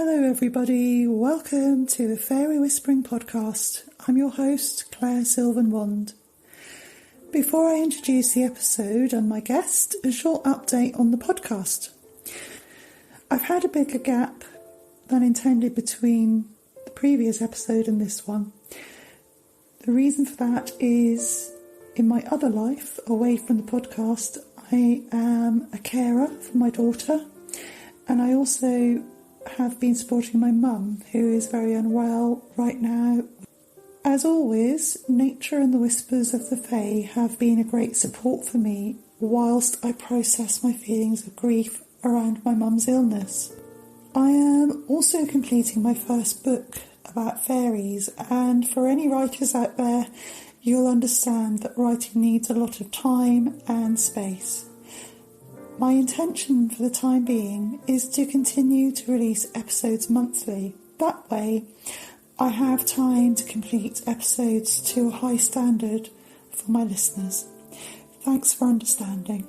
Hello everybody, welcome to the Fairy Whispering Podcast. I'm your host, Claire Sylvan Wand. Before I introduce the episode and my guest, a short update on the podcast. I've had a bigger gap than intended between the previous episode and this one. The reason for that is, in my other life, away from the podcast, I am a carer for my daughter, and I also have been supporting my mum, who is very unwell right now. As always, nature and the whispers of the Fae have been a great support for me whilst I process my feelings of grief around my mum's illness. I am also completing my first book about fairies, and for any writers out there, you'll understand that writing needs a lot of time and space. My intention for the time being is to continue to release episodes monthly. That way, I have time to complete episodes to a high standard for my listeners. Thanks for understanding.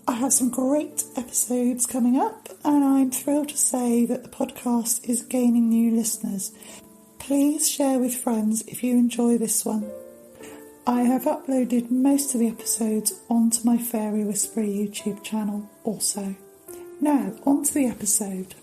I have some great episodes coming up, and I'm thrilled to say that the podcast is gaining new listeners. Please share with friends if you enjoy this one. I have uploaded most of the episodes onto my Fairy Whisperer YouTube channel also. Now, on to the episode.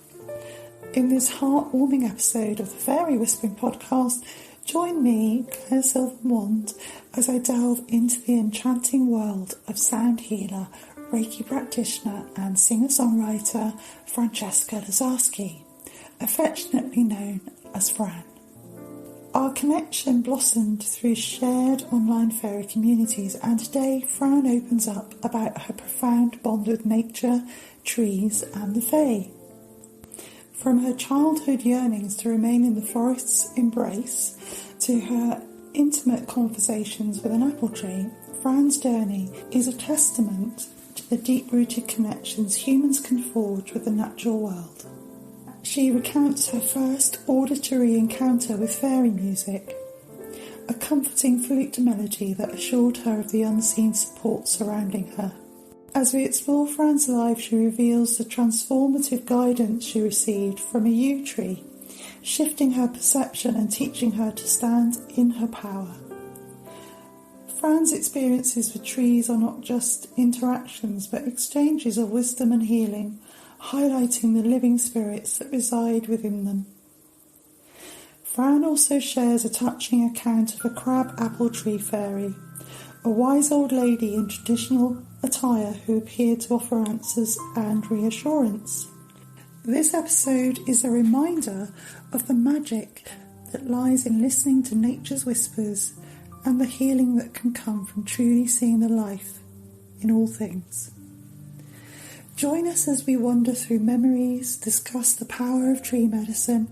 In this heartwarming episode of the Fairy Whispering Podcast, join me, Claire Sylvan Wand, as I delve into the enchanting world of sound healer, Reiki practitioner and singer-songwriter Francesca Lazarski, affectionately known as Fran. Our connection blossomed through shared online fairy communities, and today Fran opens up about her profound bond with nature, trees and the Fae. From her childhood yearnings to remain in the forest's embrace to her intimate conversations with an apple tree, Fran's journey is a testament to the deep-rooted connections humans can forge with the natural world. She recounts her first auditory encounter with fairy music, a comforting flute melody that assured her of the unseen support surrounding her. As we explore Fran's life, she reveals the transformative guidance she received from a yew tree, shifting her perception and teaching her to stand in her power. Fran's experiences with trees are not just interactions, but exchanges of wisdom and healing, highlighting the living spirits that reside within them. Fran also shares a touching account of a crab apple tree fairy, a wise old lady in traditional attire who appeared to offer answers and reassurance. This episode is a reminder of the magic that lies in listening to nature's whispers and the healing that can come from truly seeing the life in all things. Join us as we wander through memories, discuss the power of tree medicine,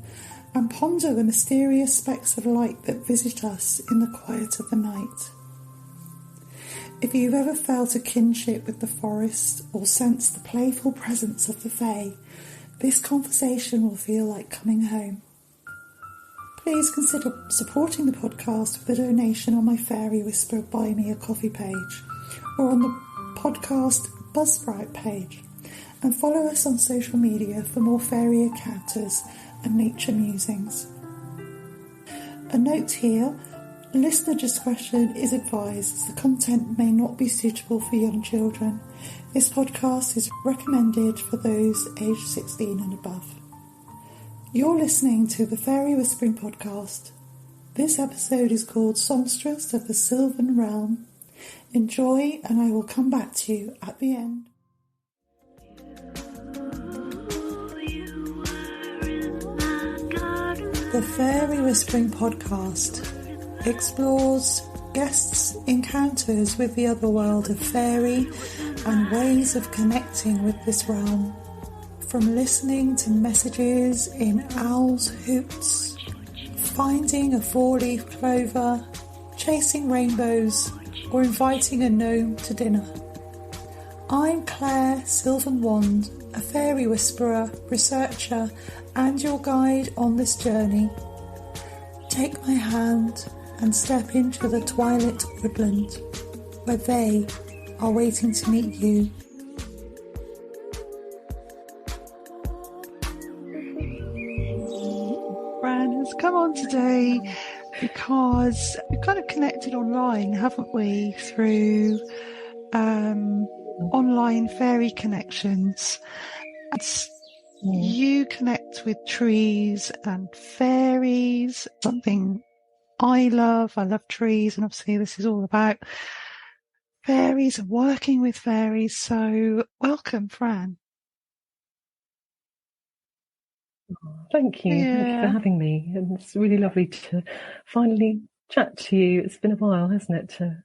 and ponder the mysterious specks of light that visit us in the quiet of the night. If you've ever felt a kinship with the forest or sensed the playful presence of the Fae, this conversation will feel like coming home. Please consider supporting the podcast with a donation on my Fairy Whisperer Buy Me a Coffee page or on the podcast Buzzsprout page, and follow us on social media for more fairy encounters and nature musings. A note here, listener discretion is advised as the content may not be suitable for young children. This podcast is recommended for those aged 16 and above. You're listening to the Fairy Whispering Podcast. This episode is called Songstress of the Sylvan Realm. Enjoy, and I will come back to you at the end. The Fairy Whispering Podcast explores guests' encounters with the other world of fairy and ways of connecting with this realm. From listening to messages in owls' hoots, finding a four-leaf clover, chasing rainbows, or inviting a gnome to dinner. I'm Claire Sylvan Wand, a fairy whisperer, researcher, and your guide on this journey. Take my hand and step into the twilit woodland, where they are waiting to meet you. on today because we've kind of connected online, haven't we, through online fairy connections. You connect with trees and fairies, something I love. I love trees, and obviously this is all about fairies and working with fairies. So welcome, Fran. Thank you. Thank you for having me. And it's really lovely to finally chat to you. It's been a while, hasn't it, to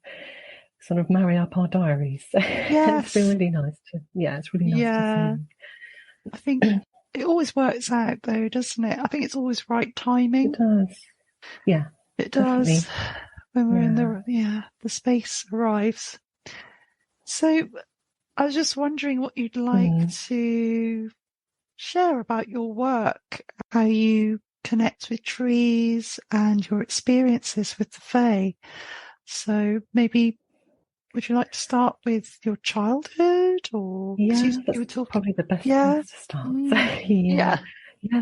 sort of marry up our diaries. Yes. It's been really nice to, it's really nice to see. I think it always works out though, doesn't it? I think it's always right timing. It does. Yeah. It does. Definitely. When we're in the space arrives. So I was just wondering what you'd like to share about your work, how you connect with trees and your experiences with the Fae. So maybe would you like to start with your childhood, or that's probably the best place to start. Yeah,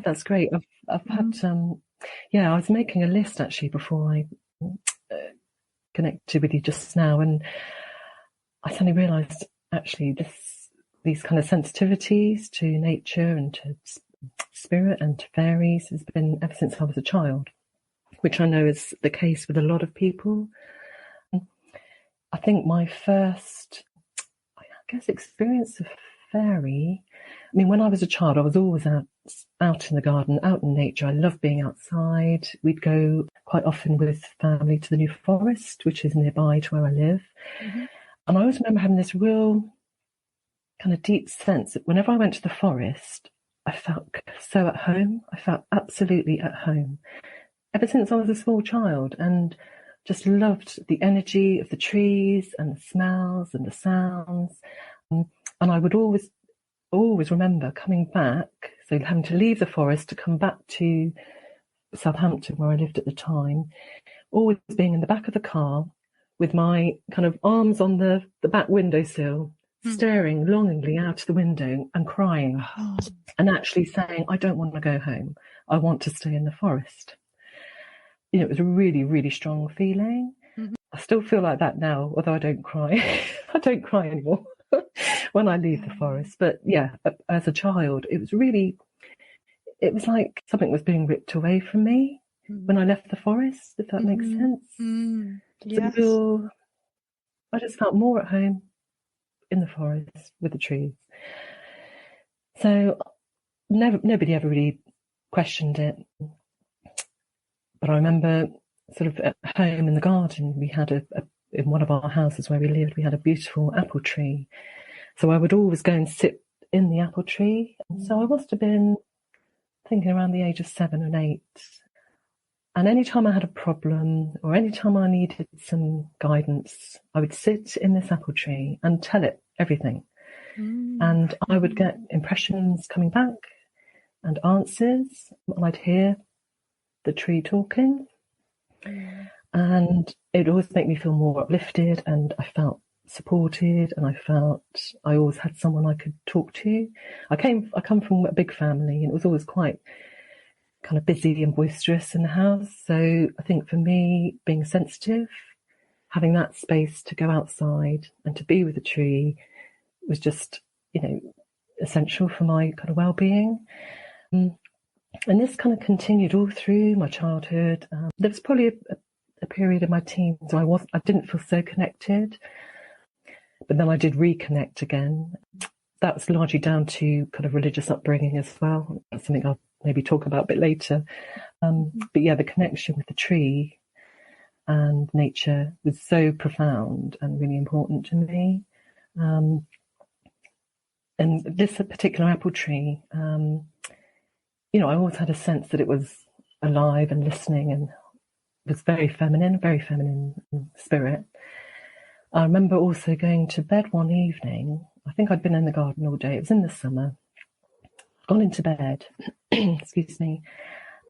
that's great. I've had I was making a list actually before I connected with you just now, and I suddenly realised actually these kind of sensitivities to nature and to spirit and to fairies has been ever since I was a child, which I know is the case with a lot of people. I think my first, experience of fairy, when I was a child, I was always out in the garden, out in nature. I loved being outside. We'd go quite often with family to the New Forest, which is nearby to where I live. And I always remember having this real kind of deep sense that whenever I went to the forest, I felt so at home. I felt absolutely at home ever since I was a small child, and just loved the energy of the trees and the smells and the sounds. And I would always remember coming back, so having to leave the forest to come back to Southampton, where I lived at the time, always being in the back of the car with my kind of arms on the back windowsill, staring longingly out of the window and crying, and actually saying, I don't want to go home. I want to stay in the forest. It was a really, really strong feeling. I still feel like that now, although I don't cry. I don't cry anymore when I leave the forest. But as a child, it was like something was being ripped away from me when I left the forest, if that makes sense. Yes. I just felt more at home in the forest with the trees. So nobody ever really questioned it. But I remember sort of at home in the garden, we had in one of our houses where we lived, we had a beautiful apple tree. So I would always go and sit in the apple tree. And so I must have been thinking around the age of 7 and 8. And anytime I had a problem or anytime I needed some guidance, I would sit in this apple tree and tell it everything. And I would get impressions coming back and answers, and I'd hear the tree talking, and it always made me feel more uplifted, and I felt supported, and I felt I always had someone I could talk to. I come from a big family, and it was always quite kind of busy and boisterous in the house. So I think for me, being sensitive, having that space to go outside and to be with a tree was just, essential for my kind of well-being. And this kind of continued all through my childhood. There was probably a period in my teens where I didn't feel so connected, but then I did reconnect again. That was largely down to kind of religious upbringing as well. That's something I'll maybe talk about a bit later. But the connection with the tree and nature was so profound and really important to me. And this particular apple tree, I always had a sense that it was alive and listening, and was very feminine in spirit. I remember also going to bed one evening. I think I'd been in the garden all day. It was in the summer. Gone into bed, excuse me,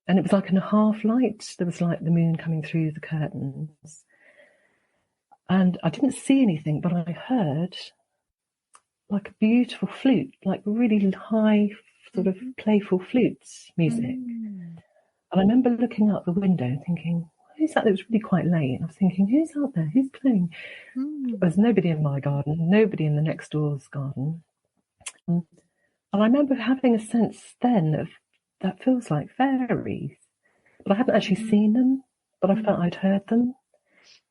and it was like in a half light. There was like the moon coming through the curtains. And I didn't see anything, but I heard like a beautiful flute, like really high, sort of playful flute music. And I remember looking out the window and thinking, who's that? It was really quite late. And I was thinking, who's out there? Who's playing? There's nobody in my garden, nobody in the next door's garden. And I remember having a sense then of that feels like fairies. But I hadn't actually seen them, but I felt I'd heard them.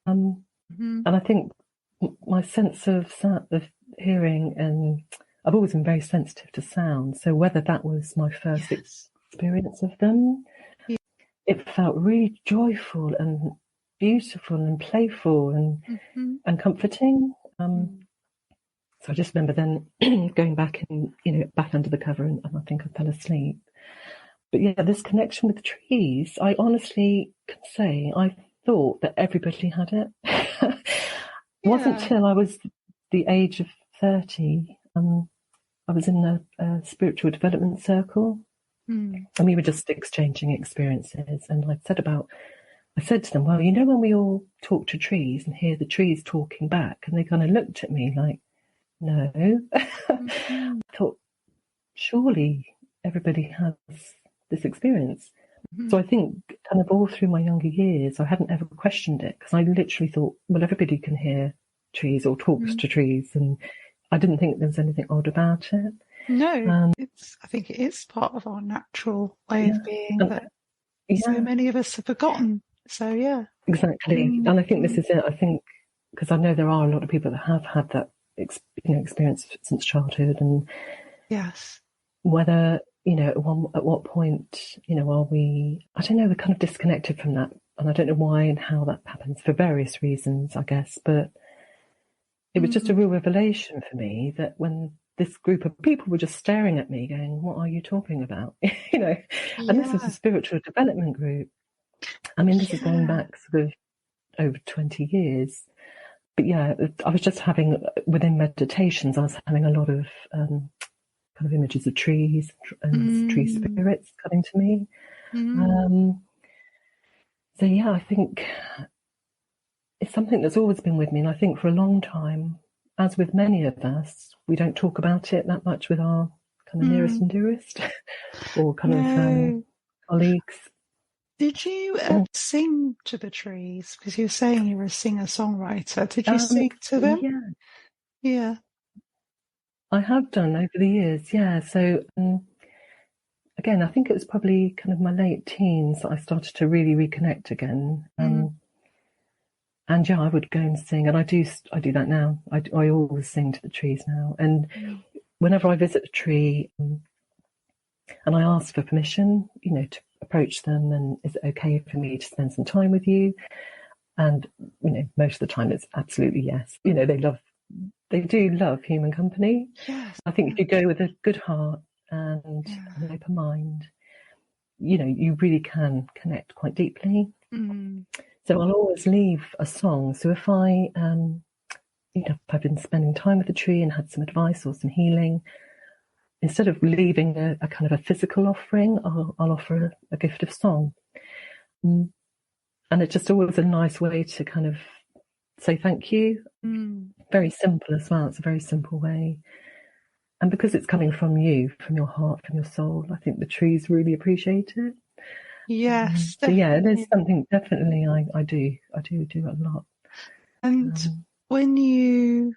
And I think my sense of hearing, and I've always been very sensitive to sound. So whether that was my first experience of them, it felt really joyful and beautiful and playful and comforting. So I just remember then going back and, back under the cover, and I think I fell asleep. But yeah, this connection with the trees, I honestly can say I thought that everybody had it. It wasn't till I was the age of 30, I was in a spiritual development circle, and we were just exchanging experiences. And I said to them, well, when we all talk to trees and hear the trees talking back, and they kind of looked at me like, no. I thought, surely everybody has this experience. So I think kind of all through my younger years, I hadn't ever questioned it, because I literally thought, well, everybody can hear trees or talks to trees, and I didn't think there was anything odd about it. No, I think it is part of our natural way of being that so many of us have forgotten. So exactly. And I think this is it. I think because I know there are a lot of people that have had that experience since childhood, and whether at what point are we, I don't know, we're kind of disconnected from that, and I don't know why and how that happens, for various reasons, I guess. But it was just a real revelation for me that when this group of people were just staring at me going, what are you talking about? And this was a spiritual development group. I mean, this is going back sort of over 20 years. But I was just having, within meditations, I was having a lot of kind of images of trees and tree spirits coming to me. So I think it's something that's always been with me. And I think for a long time, as with many of us, we don't talk about it that much with our kind of nearest and dearest or kind of colleagues. Did you sing to the trees? Because you're saying you were a singer-songwriter. Did you sing to them? Yeah. I have done over the years, So again, I think it was probably kind of my late teens that I started to really reconnect again. And I would go and sing, and I do that now. I always sing to the trees now. And whenever I visit a tree, and I ask for permission, to approach them, and is it okay for me to spend some time with you? And most of the time it's absolutely yes. They do love human company. Yes. I think if you go with a good heart and an open mind, you really can connect quite deeply. So I'll always leave a song. So if if I've been spending time with the tree and had some advice or some healing, instead of leaving a kind of a physical offering, I'll offer a gift of song. And it's just always a nice way to kind of say thank you. Very simple as well. It's a very simple way. And because it's coming from you, from your heart, from your soul, I think the trees really appreciate it. Yes. So there's something definitely I do a lot. And when you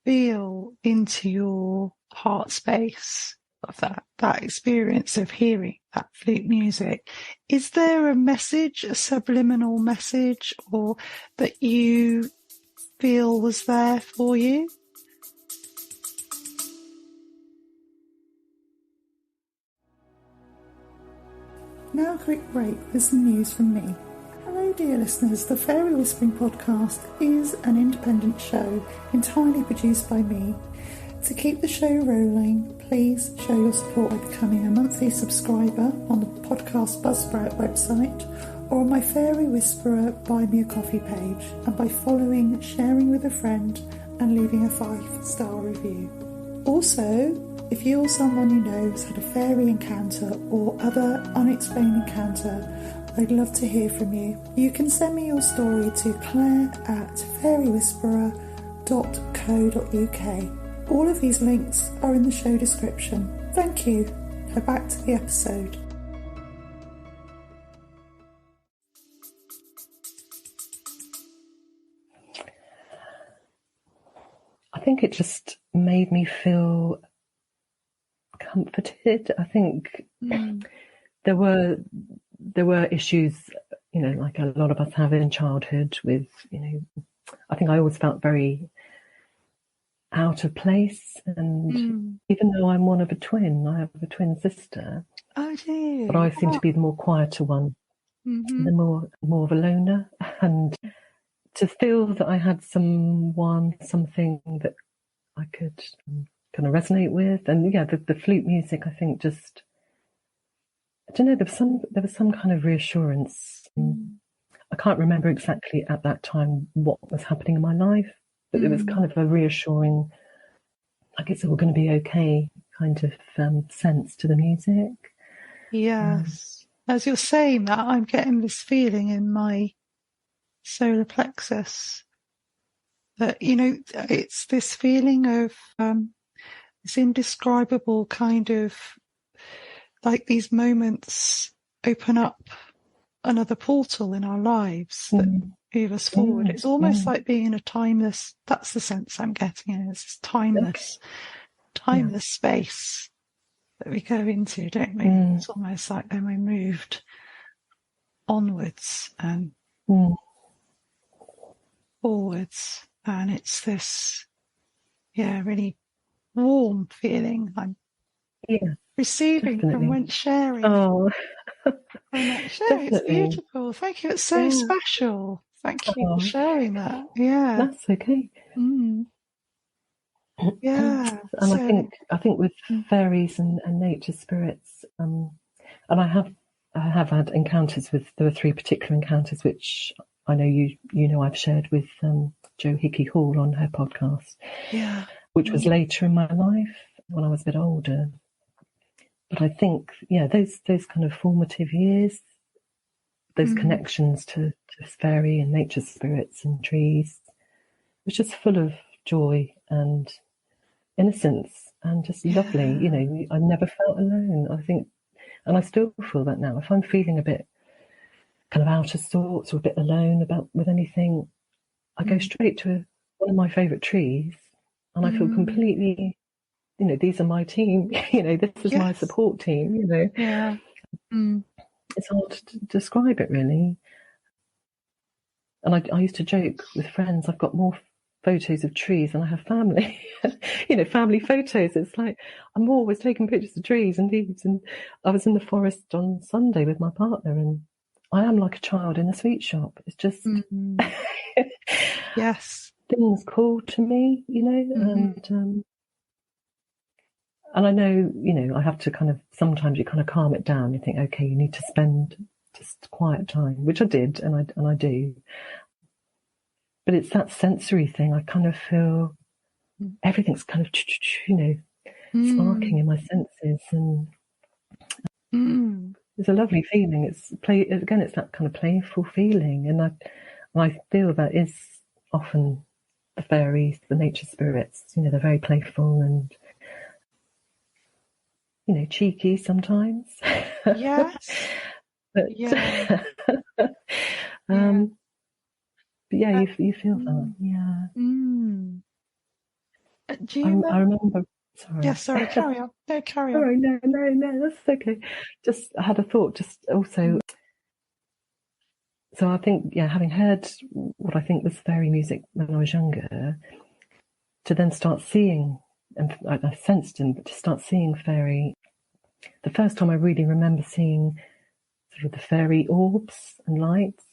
feel into your heart space of that experience of hearing that flute music, is there a message, a subliminal message, or that you feel was there for you? Now a quick break with some news from me. Hello dear listeners, the Fairy Whispering podcast is an independent show entirely produced by me. To keep the show rolling, please show your support by becoming a monthly subscriber on the podcast Buzzsprout website, or on my Fairy Whisperer Buy Me a Coffee page, and by following, sharing with a friend, and leaving a 5-star review. Also, if you or someone you know has had a fairy encounter or other unexplained encounter, I'd love to hear from you. You can send me your story to claire@fairywhisperer.co.uk. All of these links are in the show description. Thank you. Now back to the episode. think it just made me feel comforted. I think there were issues, like a lot of us have in childhood with, I think I always felt very out of place. And even though I'm one of a twin, I have a twin sister. Oh, dear. But I seem to be the more quieter one, the more of a loner. And to feel that I had something that I could kind of resonate with. And the flute music, I think just, I don't know, there was some kind of reassurance. I can't remember exactly at that time what was happening in my life, but it was kind of a reassuring, like it's all going to be okay kind of sense to the music. Yes. As you're saying that, I'm getting this feeling in my solar plexus that, it's this feeling of this indescribable kind of, like these moments open up another portal in our lives that move us forward. It's almost like being in a timeless, that's the sense I'm getting, it's this timeless space that we go into, don't we? It's almost like then we moved onwards and forwards, and it's this really warm feeling I'm receiving from when sharing. Oh, it's beautiful. Thank you. It's so special. Thank you for sharing that. Yeah, that's okay. Yeah, and so, I think with fairies and nature spirits, and I have had encounters with. There were 3 particular encounters which I know I've shared with Jo Hickey Hall on her podcast. Yeah, which was later in my life when I was a bit older. But I think those kind of formative years, those connections to fairy and nature spirits and trees, was just full of joy and innocence and just lovely. I never felt alone. I think, and I still feel that now. If I'm feeling a bit kind of out of sorts or a bit alone with anything, I go straight to one of my favourite trees, and I feel completely, these are my team. This is my support team. Yeah. It's hard to describe it really. And I used to joke with friends, I've got more photos of trees than I have family. Family photos. It's like I'm always taking pictures of trees and leaves. And I was in the forest on Sunday with my partner, and I am like a child in a sweet shop. It's just things call to me, and I know, I have to kind of, sometimes you kind of calm it down. You think, okay, you need to spend just quiet time, which I did, and I do. But it's that sensory thing. I kind of feel everything's kind of, sparking in my senses, and it's a lovely feeling. It's that kind of playful feeling, and I feel that is often the fairies, the nature spirits. They're very playful and cheeky sometimes. Yes. But you feel that. Yeah. Do you I remember. Sorry. Yeah, sorry. Carry on. No, carry on. Sorry, no, that's okay. Just I had a thought. Just also. So I think, having heard what I think was fairy music when I was younger, to then start seeing, and I sensed him, but to start seeing fairy. The first time I really remember seeing sort of the fairy orbs and lights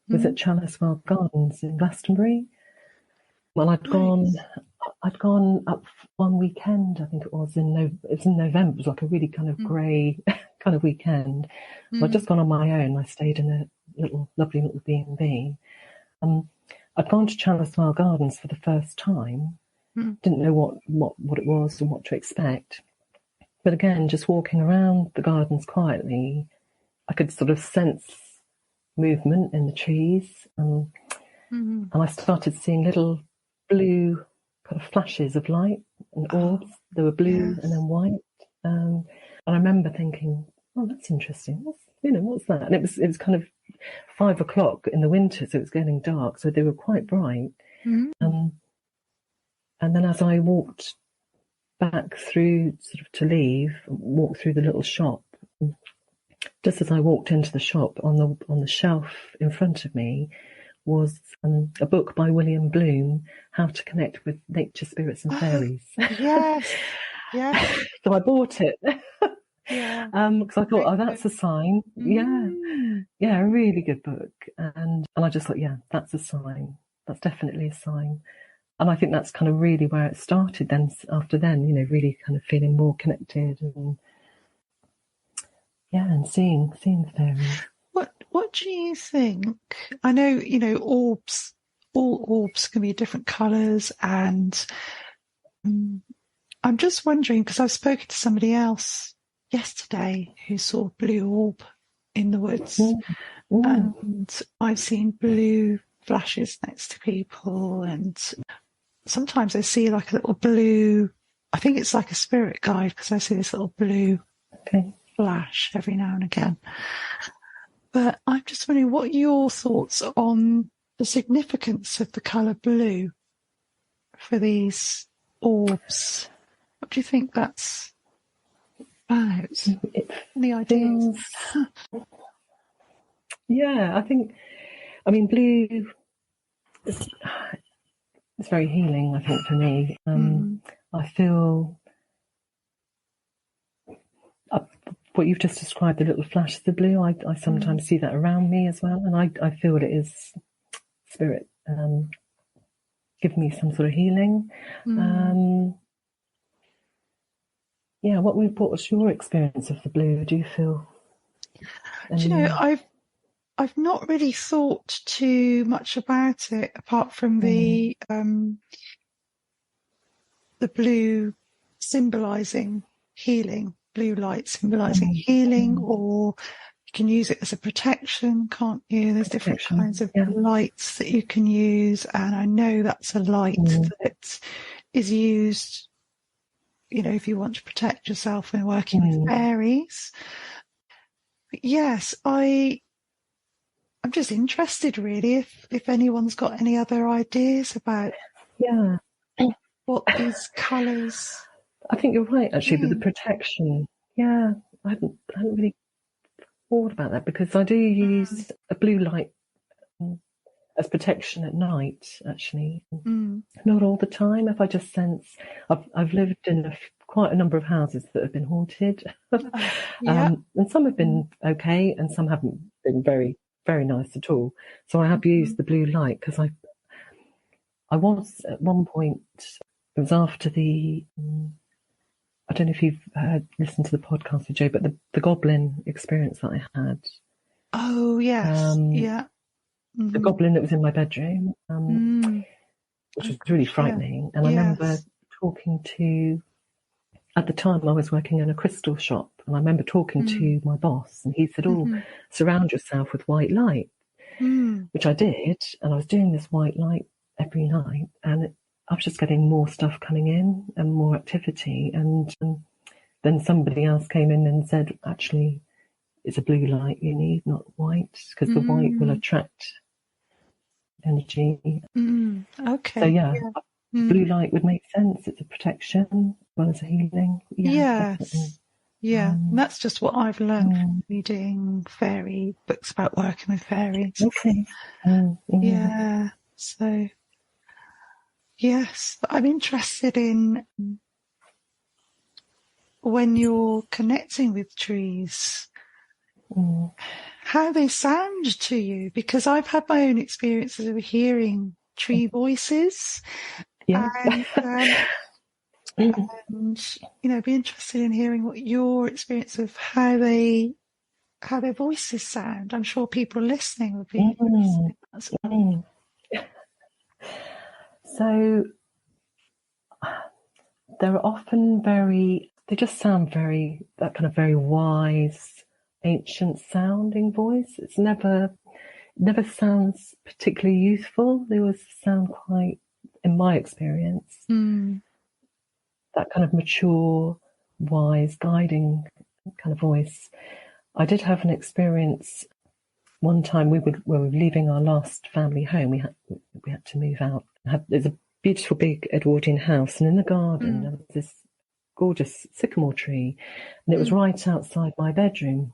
was at Chalice-Well Gardens in Glastonbury. Well, I'd gone up one weekend, I think it was in November. It was like a really kind of grey kind of weekend. So I'd just gone on my own. I stayed in a lovely little B&B. I'd gone to Chalice-Well Gardens for the first time. Didn't know what it was and what to expect. But again, just walking around the gardens quietly, I could sort of sense movement in the trees. And I started seeing little blue kind of flashes of light and orbs. They were blue and then white. And I remember thinking, oh, that's interesting. What's that? And it was kind of 5 o'clock in the winter, so it was getting dark. So they were quite bright. And then as I walked back through, sort of to leave, walked through the little shop, just as I walked into the shop, on the shelf in front of me was a book by William Bloom, How to Connect with Nature, Spirits and Fairies. Yes, yes. So I bought it. Yeah. Because I thought, oh, that's a sign. Yeah, a really good book. And I just thought, yeah, that's a sign. That's definitely a sign. And I think that's kind of really where it started then, after then, really kind of feeling more connected and, yeah, and seeing the fairies. What do you think? I know, orbs, all orbs can be different colours, and I'm just wondering, because I've spoken to somebody else yesterday who saw a blue orb in the woods, and I've seen blue flashes next to people, and sometimes I see like a little blue, I think it's like a spirit guide, because I see this little blue flash every now and again. But I'm just wondering, what are your thoughts on the significance of the colour blue for these orbs? What do you think that's about? Any ideas? Yeah, blue is very healing, I think, for me. I feel what you've just described, the little flashes of blue, I sometimes see that around me as well, and I feel it is spirit giving me some sort of healing. Yeah, what was your experience of the blue? Do you feel? Do you know, I've not really thought too much about it, apart from the blue symbolising healing, blue light symbolising healing, or you can use it as a protection, can't you? There's different kinds of lights that you can use, and I know that's a light that is used, if you want to protect yourself when working with fairies. But yes, I'm just interested, really, if anyone's got any other ideas about what these colours. I think you're right, actually, but the protection. Yeah, I hadn't really thought about that, because I do use a blue light as protection at night, actually. Not all the time. If I just sense, I've lived in quite a number of houses that have been haunted, and some have been okay, and some haven't been very, very nice at all. So I have used the blue light, because I was at one point. It was after the. I don't know if you've listened to the podcast with Joe, but the goblin experience that I had. Oh yes, the goblin that was in my bedroom, which was really frightening. And I remember talking to, at the time I was working in a crystal shop, and I remember talking to my boss, and he said, surround yourself with white light, which I did. And I was doing this white light every night, and I was just getting more stuff coming in and more activity. And then somebody else came in and said, actually, it's a blue light you need, not white, because the white will attract energy. Okay. So blue light would make sense. It's a protection as well as a healing. Yes. Yeah, and that's just what I've learned from reading fairy books about working with fairies. Okay. Yeah. So yes, but I'm interested in when you're connecting with trees, how they sound to you, because I've had my own experiences of hearing tree voices, and be interested in hearing what your experience of how their voices sound. I'm sure people listening would be interested as well. So they're often they just sound that kind of very wise, ancient sounding voice. It's never sounds particularly youthful. They always sound quite, in my experience, that kind of mature, wise, guiding kind of voice. I did have an experience one time. We were leaving our last family home. We had to move out. There's a beautiful big Edwardian house, and in the garden there was this gorgeous sycamore tree, and it was right outside my bedroom.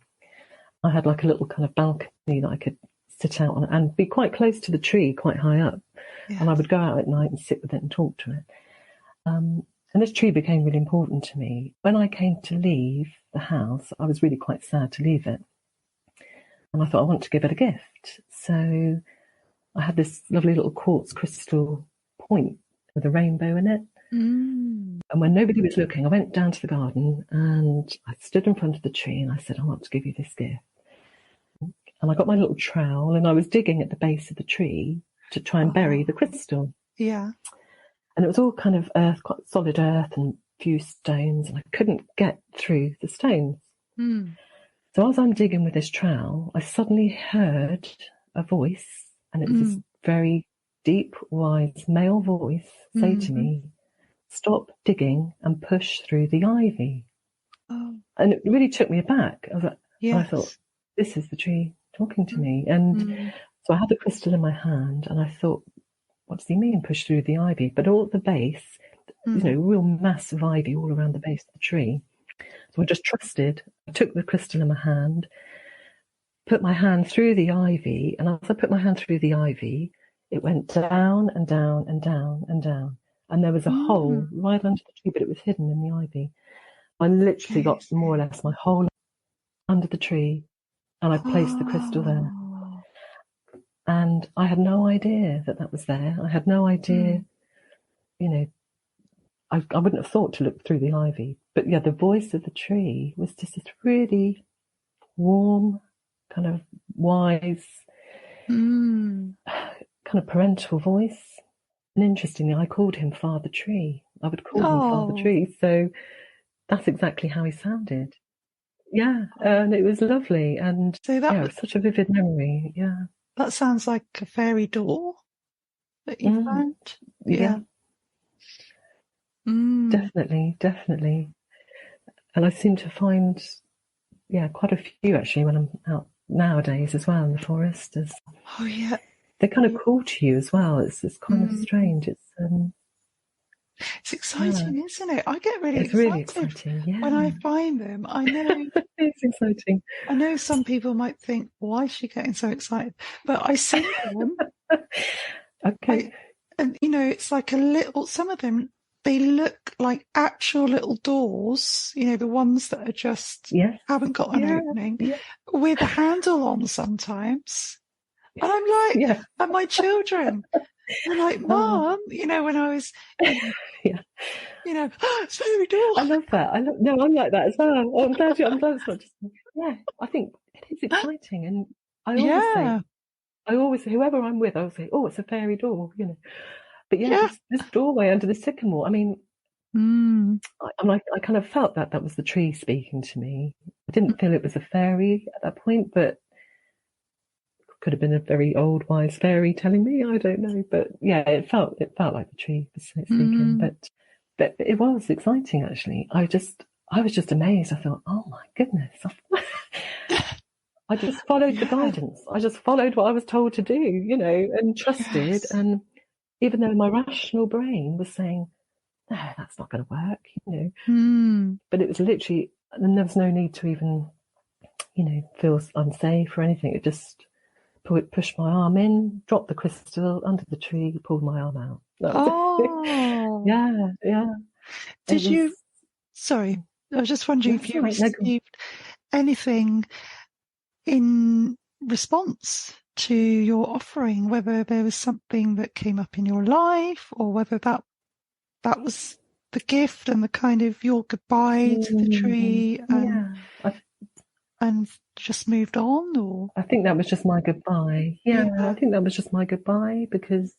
I had like a little kind of balcony that I could sit out on and be quite close to the tree, quite high up. Yes. And I would go out at night and sit with it and talk to it. And this tree became really important to me. When I came to leave the house, I was really quite sad to leave it. And I thought, I want to give it a gift. So I had this lovely little quartz crystal point with a rainbow in it. And when nobody was looking, I went down to the garden and I stood in front of the tree and I said, I want to give you this gift. And I got my little trowel and I was digging at the base of the tree to try and bury the crystal. Yeah. And it was all kind of earth, quite solid earth and a few stones, and I couldn't get through the stones. So as I'm digging with this trowel, I suddenly heard a voice, and it was this very deep, wise male voice say to me, stop digging and push through the ivy. And it really took me aback. I was like, and I thought, this is the tree talking to me. And so I had the crystal in my hand and I thought, what does he mean, push through the ivy? But all at the base, real massive ivy all around the base of the tree. So I just trusted. I took the crystal in my hand, put my hand through the ivy, and as I put my hand through the ivy, it went down and down and down and down. And there was a hole right under the tree, but it was hidden in the ivy. I literally got more or less my whole life under the tree, and I placed the crystal there. And I had no idea that was there. I had no idea, I wouldn't have thought to look through the ivy. But yeah, the voice of the tree was just this really warm, kind of wise, kind of parental voice. And interestingly, I called him Father Tree. I would call him Father Tree. So that's exactly how he sounded. Yeah, and it was lovely. And so that it was such a vivid memory. Yeah. That sounds like a fairy door that you found. Yeah. Definitely. And I seem to find, quite a few actually when I'm out nowadays as well in the forest. They kind of call to you as well. It's kind of strange. It's exciting, isn't it? I get really excited. It's really exciting, when I find them. I know it's exciting. I know some people might think, why is she getting so excited? But I see them. Okay. And it's like a little, some of them, they look like actual little doors, the ones that are just haven't got an opening with a handle on sometimes. And I'm like, and my children, they're like, Mom, when I was, it's fairy door. I love that. I'm like that as well. I'm glad it's not just, I think it is exciting. And I always say, whoever I'm with, I always say, oh, it's a fairy door, But this doorway under the sycamore, I mean, I kind of felt that was the tree speaking to me. I didn't feel it was a fairy at that point, but could have been a very old wise fairy telling me. I don't know, but it felt like the tree was speaking. But it was exciting actually. I was just amazed. I thought, oh my goodness. I just followed the guidance. I just followed what I was told to do, and trusted. Yes. And even though my rational brain was saying, no, that's not going to work, But it was literally, and there was no need to even, feel unsafe or anything. It just pushed my arm in, dropped the crystal under the tree, pulled my arm out. Yeah. Did you, sorry, I was just wondering if you received anything in response to your offering, whether there was something that came up in your life or whether that was the gift and the kind of your goodbye to the tree and just moved on, or? I think that was just my goodbye. Yeah, I think that was just my goodbye because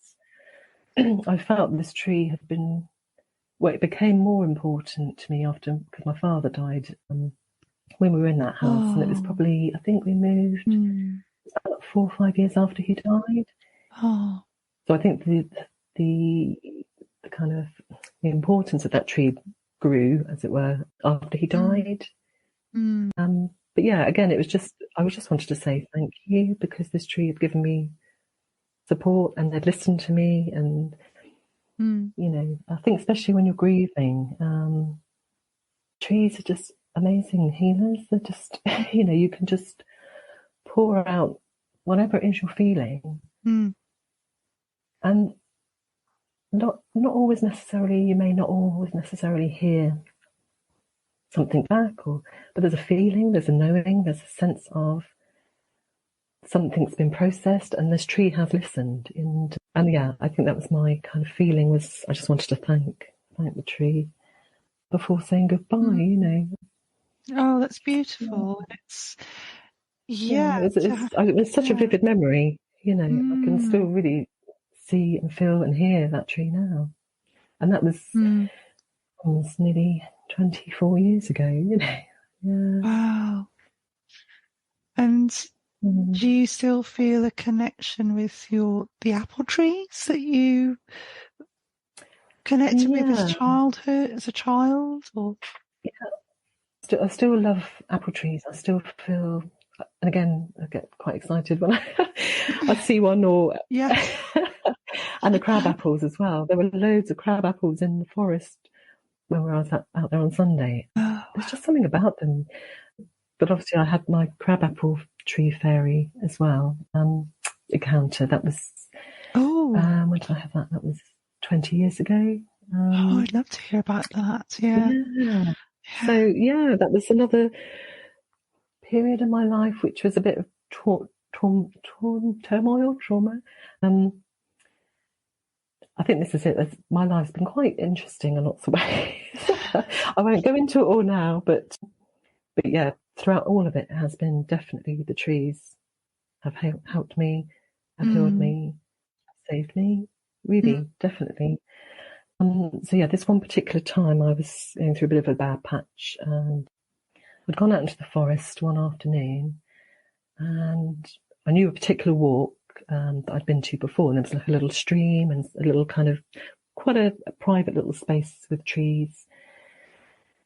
I felt this tree had been, it became more important to me because my father died when we were in that house, and it was probably, I think we moved about 4 or 5 years after he died. So I think the kind of the importance of that tree grew, as it were, after he died. But again, it was just, I just wanted to say thank you because this tree had given me support and they'd listened to me, and You know, I think especially when you're grieving, trees are just amazing healers. They're just, you know, you can just pour out whatever it is you're feeling, and not always necessarily. You may not always necessarily hear something back, but there's a feeling, there's a knowing, there's a sense of something's been processed, and this tree has listened. And yeah, I think that was my kind of feeling. Was I just wanted to thank the tree before saying goodbye. You know. Oh, that's beautiful. It's It's such a vivid memory. You know, I can still really see and feel and hear that tree now, and that was almost nearly 24 years ago. You know. Yeah. Wow. And do you still feel a connection with the apple trees that you connected with as a child? Or I still love apple trees. I still feel, and again, I get quite excited when I see one, and the crab apples as well. There were loads of crab apples in the forest when I was out there on Sunday. There's just something about them. But obviously I had my crab apple tree fairy as well encounter. That was, when did I have that? That was 20 years ago. I'd love to hear about that. Yeah. So that was another period in my life which was a bit of trauma. I think this is it. My life's been quite interesting in lots of ways. I won't go into it all now, but yeah, throughout all of it has been definitely the trees have helped me, have healed me, saved me, really, definitely. So yeah, this one particular time I was going through a bit of a bad patch, and I'd gone out into the forest one afternoon, and I knew a particular walk that I'd been to before, and there was like a little stream and a little kind of quite a private little space with trees.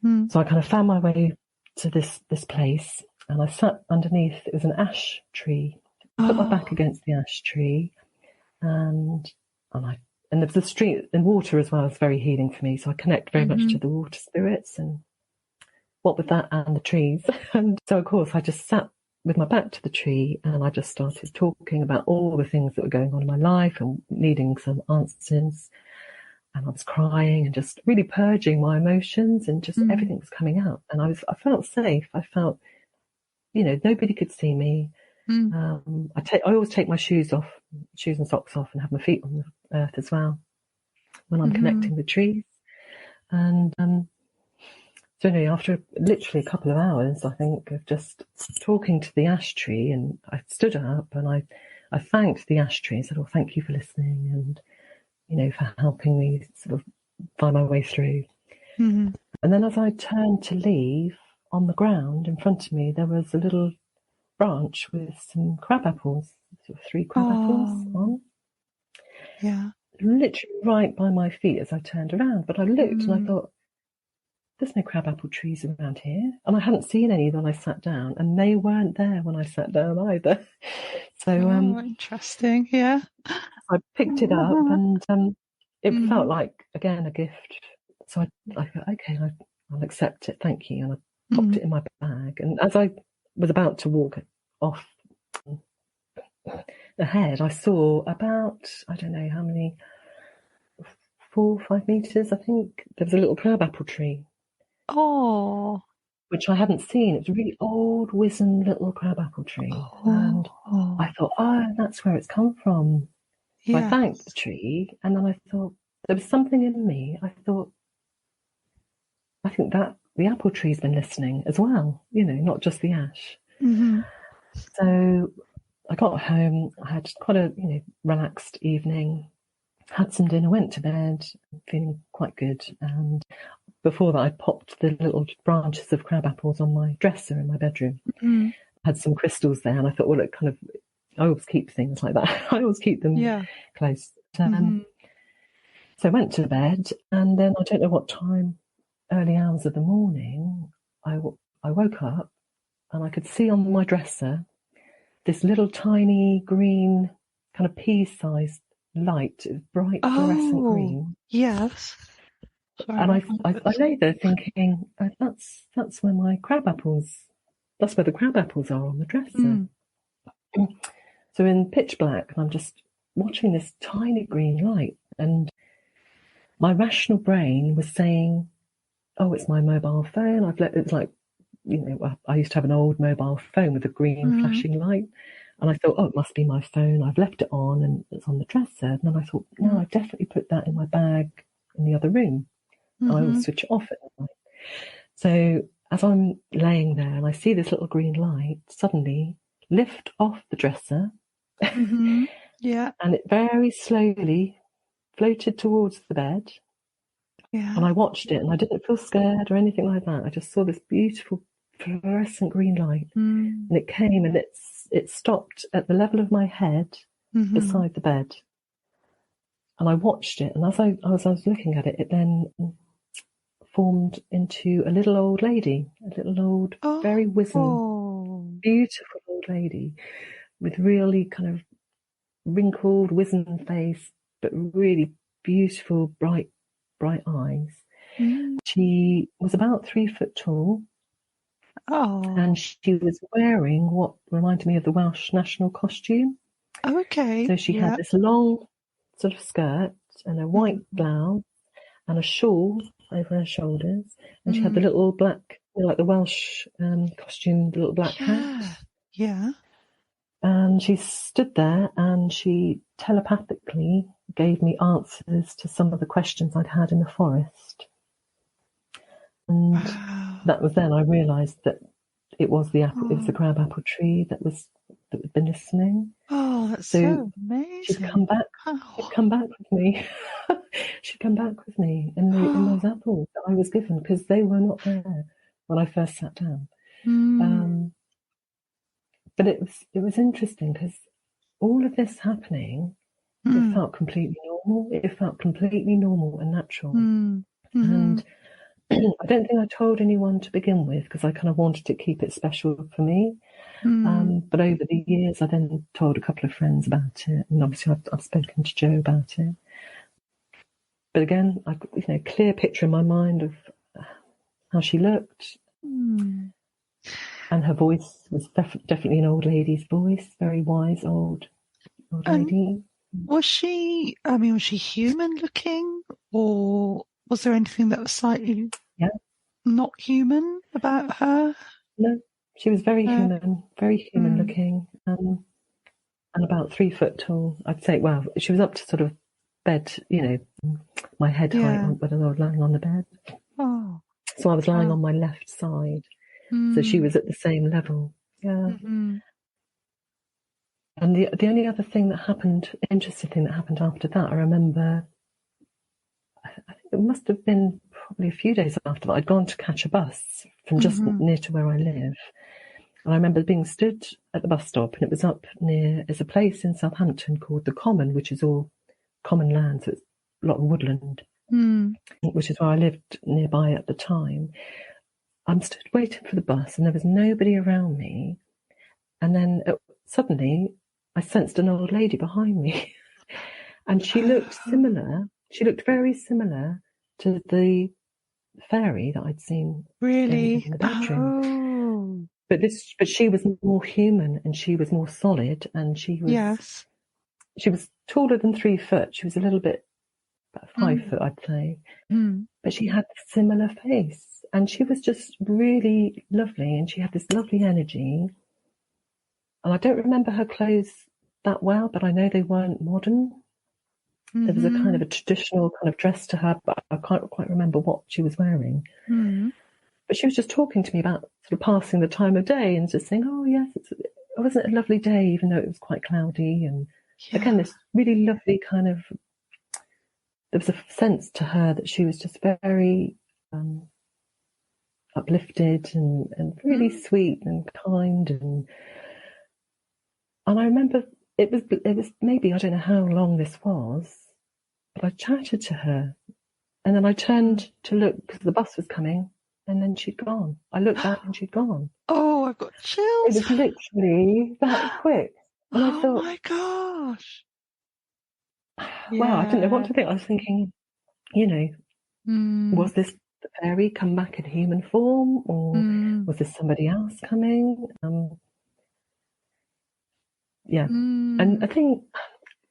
So I kind of found my way to this place, and I sat underneath. It was an ash tree. I put my back against the ash tree, and there was a stream and water as well. It's very healing for me. So I connect very much to the water spirits, and what with that and the trees. And so of course I just sat with my back to the tree, and I just started talking about all the things that were going on in my life and needing some answers. And I was crying and just really purging my emotions, and just everything was coming out. And I felt safe. I felt, you know, nobody could see me. I always take my shoes and socks off, and have my feet on the earth as well when I'm connecting with trees. And so anyway, after literally a couple of hours, I think, of just talking to the ash tree, and I stood up and I thanked the ash tree and said, "Oh, thank you for listening, and you know, for helping me sort of find my way through." And then as I turned to leave, on the ground in front of me, there was a little branch with some crab apples, sort of 3 crab apples on. Yeah. Literally right by my feet as I turned around. But I looked and I thought, there's no crab apple trees around here. And I hadn't seen any when I sat down, and they weren't there when I sat down either. So interesting. Yeah. I picked it up, and it felt like, again, a gift. So I thought, okay, I'll accept it, thank you. And I popped it in my bag. And as I was about to walk off ahead, I saw about, I don't know how many, 4 or 5 meters, I think, there was a little crabapple tree. Oh. Which I hadn't seen. It was a really old, wizened little crabapple tree. And I thought, that's where it's come from. So I thanked the tree, and then I thought, there was something in me. I thought, I think that the apple tree's been listening as well, you know, not just the ash. So I got home, I had quite a, you know, relaxed evening, had some dinner, went to bed, feeling quite good. And before that, I popped the little branches of crab apples on my dresser in my bedroom. Had some crystals there, and I thought, well, it kind of, I always keep things like that. I always keep them close. So I went to bed, and then I don't know what time, early hours of the morning, I woke up, and I could see on my dresser this little tiny green kind of pea-sized light, it was bright fluorescent green. Yes. Sorry, And I lay there thinking, that's where my crab apples, that's where the crab apples are on the dresser. So in pitch black, I'm just watching this tiny green light, and my rational brain was saying, oh, it's my mobile phone. It's like, I used to have an old mobile phone with a green flashing light. And I thought, oh, it must be my phone. I've left it on and it's on the dresser. And then I thought, no, I definitely put that in my bag in the other room. I always switch it off at night. So as I'm laying there and I see this little green light suddenly lift off the dresser, yeah, and it very slowly floated towards the bed. yeah, and I watched it, and I didn't feel scared or anything like that. I just saw this beautiful fluorescent green light, and it came and it stopped at the level of my head beside the bed. And I watched it, and as I was looking at it, it then formed into a little old lady, very wizened, beautiful old lady with really kind of wrinkled, wizened face, but really beautiful, bright eyes. She was about 3 foot tall. And she was wearing what reminded me of the Welsh national costume. Okay. So she had this long sort of skirt and a white blouse and a shawl over her shoulders. And she had the little black, like the Welsh costume, the little black hat. Yeah. And she stood there and she telepathically gave me answers to some of the questions I'd had in the forest. And that was then I realised that it was the crab apple tree that had been listening. Oh, that's so amazing! She'd come back. She'd come back with me. She'd come back with me in those apples that I was given, because they were not there when I first sat down. But it was interesting, because all of this happening, it felt completely normal. It felt completely normal and natural. And I don't think I told anyone to begin with, because I kind of wanted to keep it special for me. But over the years, I then told a couple of friends about it, and obviously I've spoken to Jo about it. But again, I've got a clear picture in my mind of how she looked, and her voice was definitely an old lady's voice, very wise old lady. Was she human looking, or was there anything that was slightly not human about her? No, she was very human looking, and about 3 foot tall. I'd say, well, she was up to sort of bed, my head height when I was lying on the bed. So I was lying on my left side. So she was at the same level. Yeah. And the only other thing that happened, interesting thing that happened after that, I remember, I think it must have been probably a few days after that, I'd gone to catch a bus from just near to where I live. And I remember being stood at the bus stop, and it was up near, there's a place in Southampton called the Common, which is all common land, so it's a lot of woodland, which is where I lived nearby at the time. I'm stood waiting for the bus, and there was nobody around me. And then suddenly I sensed an old lady behind me. And she looked similar. She looked very similar to the fairy that I'd seen in the bedroom. But she was more human, and she was more solid, and she was taller than 3 foot. She was a little bit, about 5 foot, I'd say. But she had a similar face, and she was just really lovely, and she had this lovely energy. And I don't remember her clothes that well, but I know they weren't modern. There was a kind of a traditional kind of dress to her, but I can't quite remember what she was wearing. But she was just talking to me about sort of passing the time of day, and just saying, oh yes, it wasn't a lovely day, even though it was quite cloudy. And again, this really lovely kind of, there was a sense to her that she was just very uplifted and really sweet and kind. And I remember it was maybe, I don't know how long this was, but I chatted to her, and then I turned to look because the bus was coming, and then she'd gone. I looked back and she'd gone. Oh, I've got chills. It was literally that quick. And I thought, my gosh. Well, I didn't know what Yeah. to think. I was thinking, you know, Mm, was this the fairy come back in human form, or mm, was this somebody else coming? Yeah. And mm. I think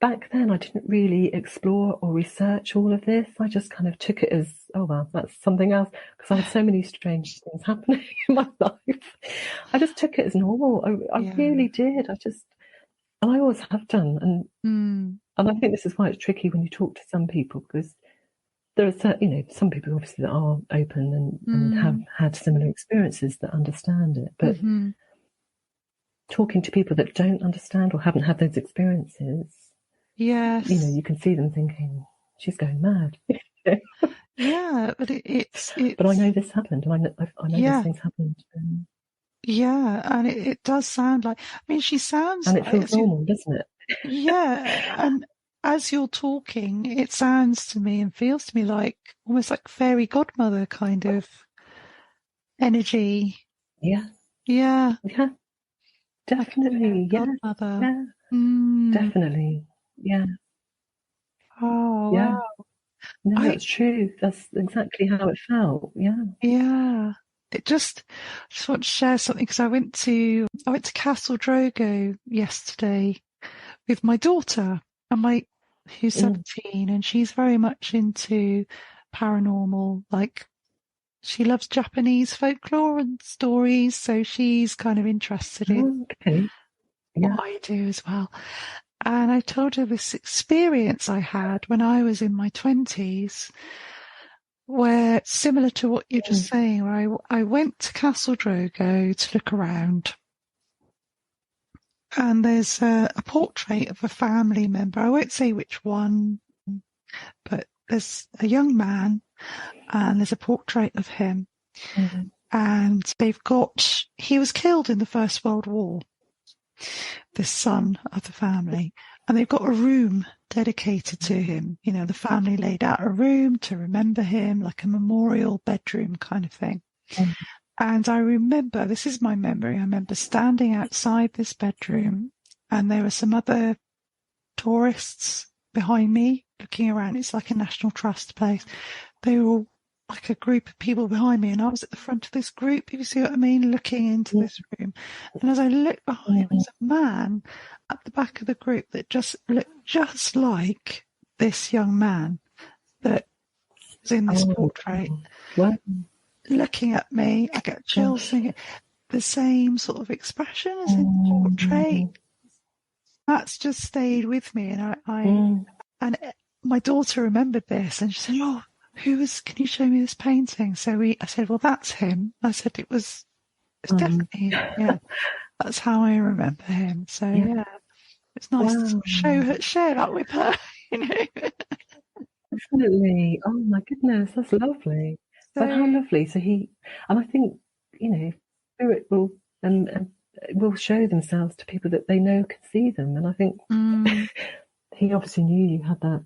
back then I didn't really explore or research all of this. I just kind of took it as, oh, well, that's something else. Because I had so many strange things happening in my life. I just took it as normal. I Yeah. really did. And I always have done. Mm, And I think this is why it's tricky when you talk to some people, because there are some people obviously that are open and have mm, had similar experiences that understand it. But mm-hmm. talking to people that don't understand or haven't had those experiences, Yes. you can see them thinking, she's going mad. Yeah, but But I it's know this happened, and I know those yeah, things happened, yeah, and it does sound like. I mean, she sounds and it like feels normal, doesn't it? yeah, and as you're talking, it sounds to me and feels to me like almost like fairy godmother kind of energy. Yeah, Yeah, yeah, like a fairy definitely, yeah, godmother. yeah, Mm. definitely, yeah, Oh yeah. wow. No, I that's true. That's exactly how it felt. Yeah. yeah. I just want to share something because I went to Castle Drogo yesterday with my daughter and my who's Mm. 17 and she's very much into paranormal, like she loves Japanese folklore and stories, so she's kind of interested in Okay. what Yeah. I do as well. And I told her this experience I had when I was in my 20s, where similar to what you're just Mm. saying, where I went to Castle Drogo to look around. And there's a portrait of a family member. I won't say which one, but there's a young man and there's a portrait of him. Mm. And he was killed in the First World War, the son of the family. And they've got a room dedicated to him. You know, the family laid out a room to remember him, like a memorial bedroom kind of thing. Mm. And I remember, this is my memory, I remember standing outside this bedroom and there were some other tourists behind me looking around. It's like a National Trust place. They were all like a group of people behind me, and I was at the front of this group, if you see what I mean, looking into Mm. this room. And as I looked behind, there Mm. was a man at the back of the group that just looked just like this young man that was in this Oh, portrait, well, looking at me. I get chills gosh. thinking the same sort of expression as in the portrait. Mm. That's just stayed with me, and Mm. and my daughter remembered this, and she said, "Oh, can you show me this painting?" So I said, "Well, that's him." I said, "It's Um, definitely him. Yeah, that's how I remember him." So yeah. yeah, it's nice to Wow. share that with her, you know. Definitely. Oh my goodness, that's lovely. But how So lovely. And I think, spirit and will show themselves to people that they know can see them. And I think mm, he obviously knew you had that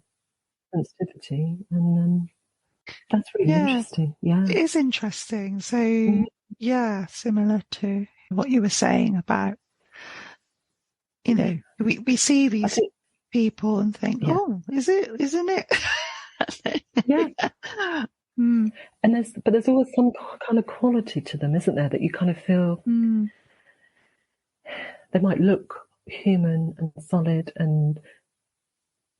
sensitivity, and that's really yeah, interesting. Yeah. it is interesting. Mhm. So yeah, similar to what you were saying about, we see I these think, people and think, yeah, "Oh, isn't it?" yeah. mm, And there's always some kind of quality to them, isn't there? That you kind of feel mm, they might look human and solid,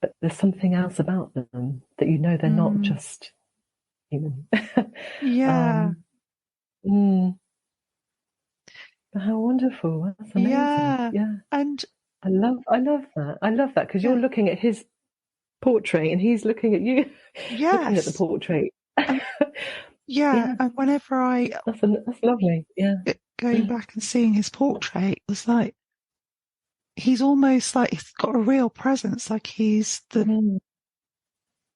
but there's something else about them that they're not mm. just human. Yeah, um, mm, how wonderful! That's amazing. yeah, Yeah, and I love that. I love that because yeah, you're looking at his portrait and he's looking at you, looking at the yes, portrait. and yeah, Yeah, and whenever I that's lovely. Yeah. going back and seeing his portrait, it was like he's almost like he's got a real presence, like he's Mm.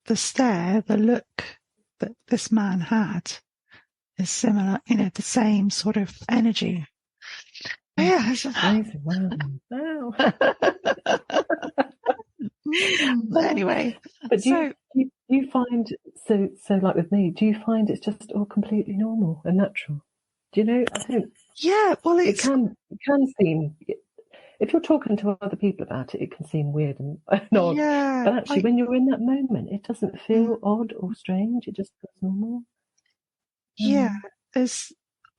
the look that this man had is similar, the same sort of energy. Yeah, Amazing. Wow. Wow. anyway, But so do you find so like with me? Do you find it's just all completely normal and natural? Do you know? I think yeah, well, it can seem. if you're talking to other people about it, it can seem weird and odd. Yeah, But actually, when you're in that moment, it doesn't feel odd or strange. It just feels normal. Yeah,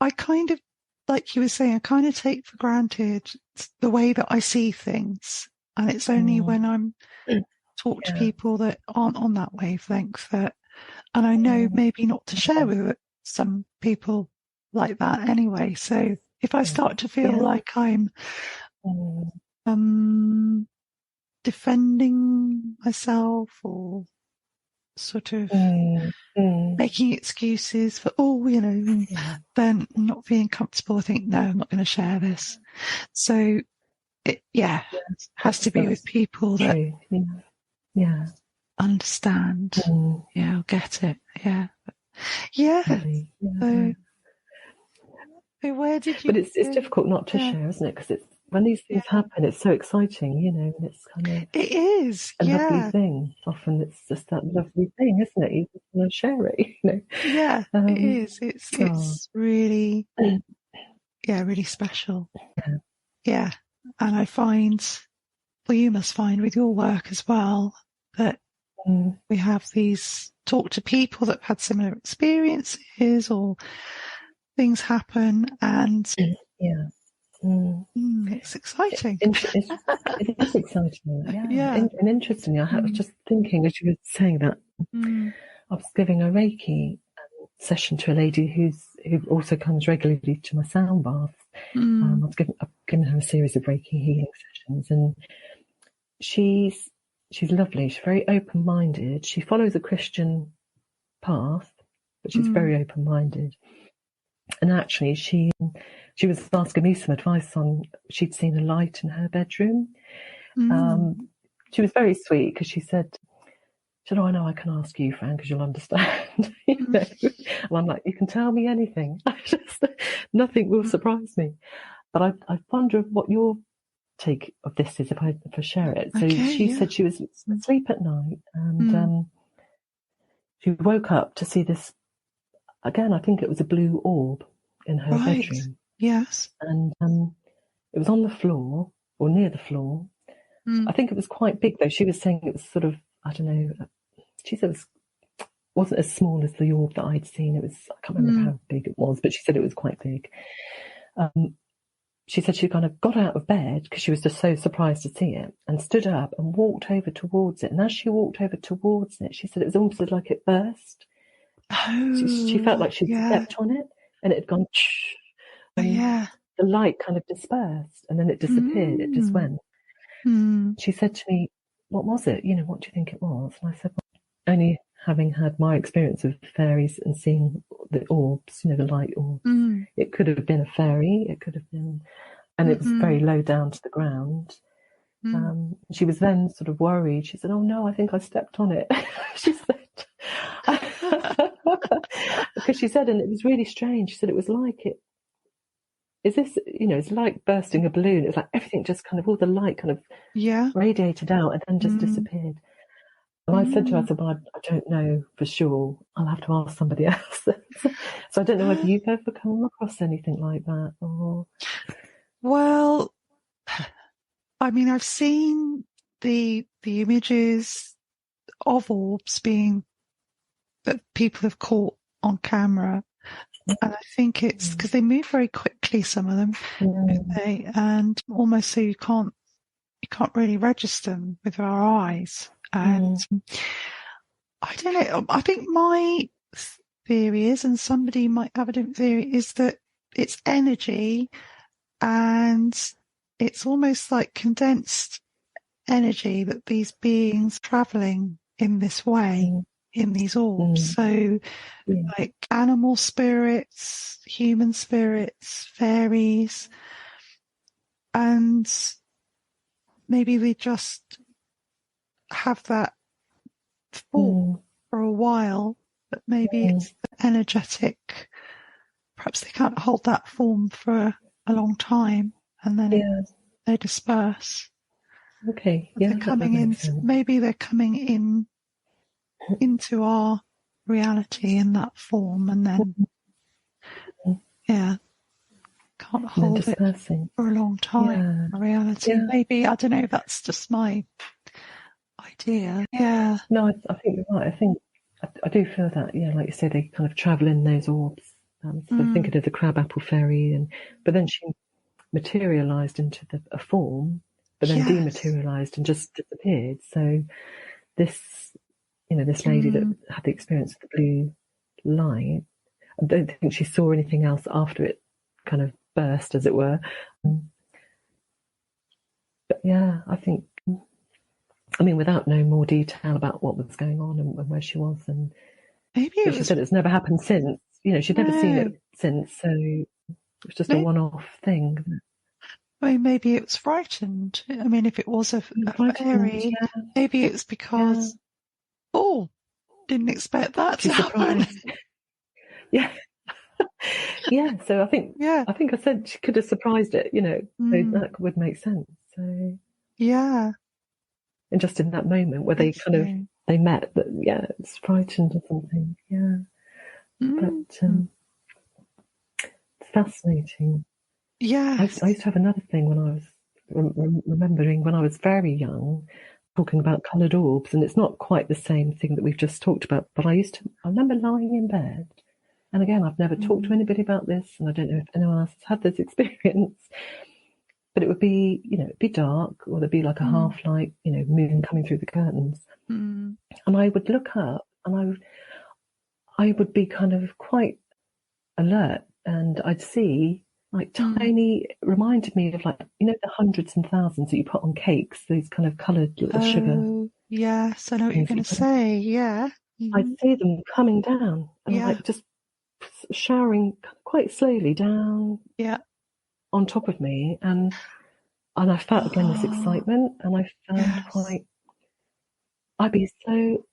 I kind of, like you were saying, I kind of take for granted the way that I see things. And it's only when I'm talk to people that aren't on that wavelength that, and I know maybe not to share with some people like that anyway. So if I start to feel like I'm defending myself or sort of making excuses for, then not feeling comfortable, I think, no, I'm not going to share this. So it has to be with people that understand. I'll get it. So where did you? But it's difficult not to share, isn't it? Because when these things happen, it's so exciting, and it's kind of a lovely thing. Often it's just that lovely thing, isn't it? You just want to share it, Yeah, it is. It's really, really special. Yeah, and I find, well, you must find with your work as well that we have these talk to people that have had similar experiences or things happen, and it's exciting. It is exciting, and interestingly, I was just thinking as you were saying that, I was giving a Reiki session to a lady who also comes regularly to my sound bath. I've given her a series of Reiki healing sessions, and she's lovely. She's very open-minded. She follows a Christian path, but she's very open-minded. And actually, she was asking me some advice on. She'd seen a light in her bedroom. She was very sweet because she said, "Oh, I know I can ask you, Fran, because you'll understand." And I'm like, "You can tell me anything. Nothing will surprise me." But I wonder what your take of this is if I share it. So she said she was asleep at night and she woke up to see this, again, I think it was a blue orb in her bedroom. Yes. And it was on the floor or near the floor. I think it was quite big though. She was saying it was sort of, I don't know, she said it wasn't as small as the orb that I'd seen. It was, I can't remember how big it was, but she said it was quite big. She said she kind of got out of bed because she was just so surprised to see it and stood up and walked over towards it. And as she walked over towards it, she said it was almost like it burst. She felt like she'd stepped on it and it had gone, and the light kind of dispersed and then it disappeared. It just went. She said to me, "What was it? What do you think it was?" And I said, well, only having had my experience of fairies and seeing the orbs, the light orbs, it could have been a fairy, it could have been, and it was very low down to the ground. She was then sort of worried. She said, "Oh no, I think I stepped on it." She said, because she said, and it was really strange. She said it was like it. Is this, it's like bursting a balloon. It's like everything just kind of, all the light kind of radiated out and then just disappeared. And I said to her, "Well, I don't know for sure. I'll have to ask somebody else." So I don't know whether you've ever come across anything like that or. Well, I mean, I've seen the images of orbs that people have caught on camera. And I think it's because they move very quickly, some of them, and almost so you can't really register them with our eyes. And I don't know. I think my theory is, and somebody might have a different theory, is that it's energy, and it's almost like condensed energy that these beings traveling in this way. In these orbs. So like animal spirits, human spirits, fairies, and maybe we just have that form for a while, but maybe it's energetic. Perhaps they can't hold that form for a long time and then they disperse. Okay, they're coming in. Maybe they're coming in into our reality in that form, and then can't and then hold it dispersing. for a long time. In reality, maybe, I don't know, that's just my idea. Yeah. No, I think you're right. I do feel that, like you say, they kind of travel in those orbs. So I think it is a crabapple fairy, but then she materialized into a form, but then dematerialized and just disappeared. So this, this lady that had the experience of the blue light, I don't think she saw anything else after it kind of burst, as it were. But yeah, without knowing more detail about what was going on and where she was, and maybe she said it's never happened since. She'd never seen it since, so it was just a one-off thing. Maybe it was frightened. If it was a fairy, maybe it's because, didn't expect that to happen. Yeah. Yeah, so I think I said she could have surprised it, so that would make sense. So yeah. And just in that moment where they they met, that it's frightened or something. Yeah. But it's fascinating. Yeah. I used to have another thing when I was remembering when I was very young, talking about coloured orbs, and it's not quite the same thing that we've just talked about, but I remember lying in bed, and again, I've never talked to anybody about this, and I don't know if anyone else has had this experience, but it would be, it'd be dark, or there'd be like a half light, moon coming through the curtains, and I would look up, and I would be kind of quite alert, and I'd see like tiny, reminded me of, like, the hundreds and thousands that you put on cakes, these kind of coloured little sugar. Yes, I know what you're going to say. Yeah. I'd see them coming down, and like just showering quite slowly down on top of me, and I felt again this excitement, and I found I'd be so